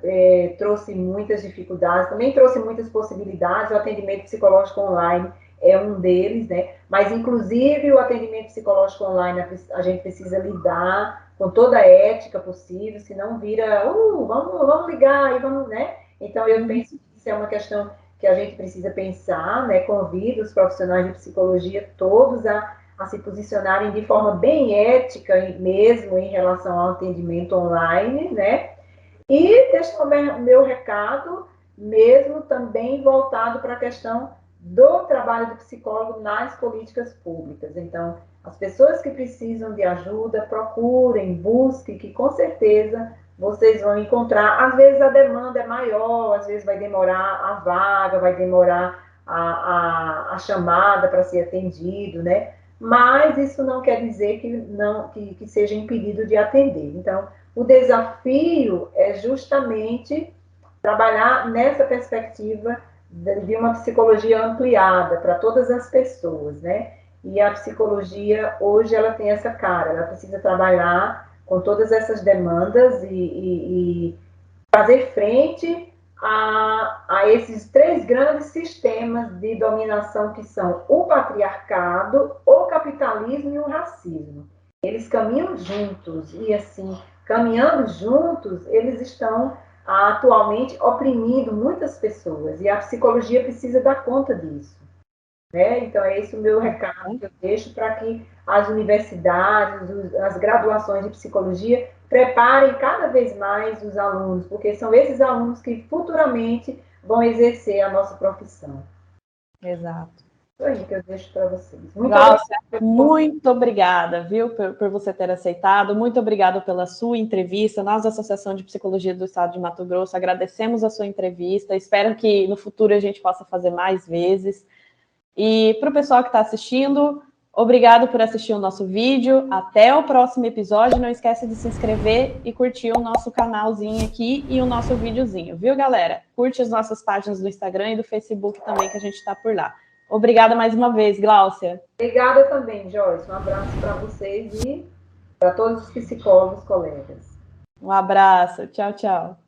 trouxe muitas dificuldades, também trouxe muitas possibilidades. O atendimento psicológico online é um deles, né? Mas, inclusive, o atendimento psicológico online, a gente precisa lidar com toda a ética possível, senão vira, vamos ligar, e vamos, né? Então, eu penso que isso é uma questão que a gente precisa pensar, né? Convido os profissionais de psicologia todos a se posicionarem de forma bem ética mesmo em relação ao atendimento online, né? E deixar o meu recado mesmo também voltado para a questão do trabalho do psicólogo nas políticas públicas. Então, as pessoas que precisam de ajuda, procurem, busquem, que com certeza vocês vão encontrar. Às vezes a demanda é maior, às vezes vai demorar a vaga, vai demorar a chamada para ser atendido, né? Mas isso não quer dizer que seja impedido de atender. Então, o desafio é justamente trabalhar nessa perspectiva de uma psicologia ampliada para todas as pessoas, né? E a psicologia, hoje, ela tem essa cara, ela precisa trabalhar com todas essas demandas e fazer frente a esses três grandes sistemas de dominação que são o patriarcado, o capitalismo e o racismo. Eles caminham juntos e, assim, caminhando juntos, eles estão atualmente oprimindo muitas pessoas e a psicologia precisa dar conta disso. Né? Então, é esse o meu recado que eu deixo para que as universidades, as graduações de psicologia preparem cada vez mais os alunos, porque são esses alunos que futuramente vão exercer a nossa profissão. Exato. Isso aí que eu deixo para vocês. Muito obrigada, viu, por você ter aceitado. Muito obrigada pela sua entrevista. Nós, da Associação de Psicologia do Estado de Mato Grosso, agradecemos a sua entrevista. Espero que no futuro a gente possa fazer mais vezes. E para o pessoal que está assistindo, obrigado por assistir o nosso vídeo. Até o próximo episódio. Não esquece de se inscrever e curtir o nosso canalzinho aqui e o nosso videozinho, viu, galera? Curte as nossas páginas do Instagram e do Facebook também, que a gente está por lá. Obrigada mais uma vez, Gláucia. Obrigada também, Joyce. Um abraço para vocês e para todos os psicólogos, colegas. Um abraço. Tchau, tchau.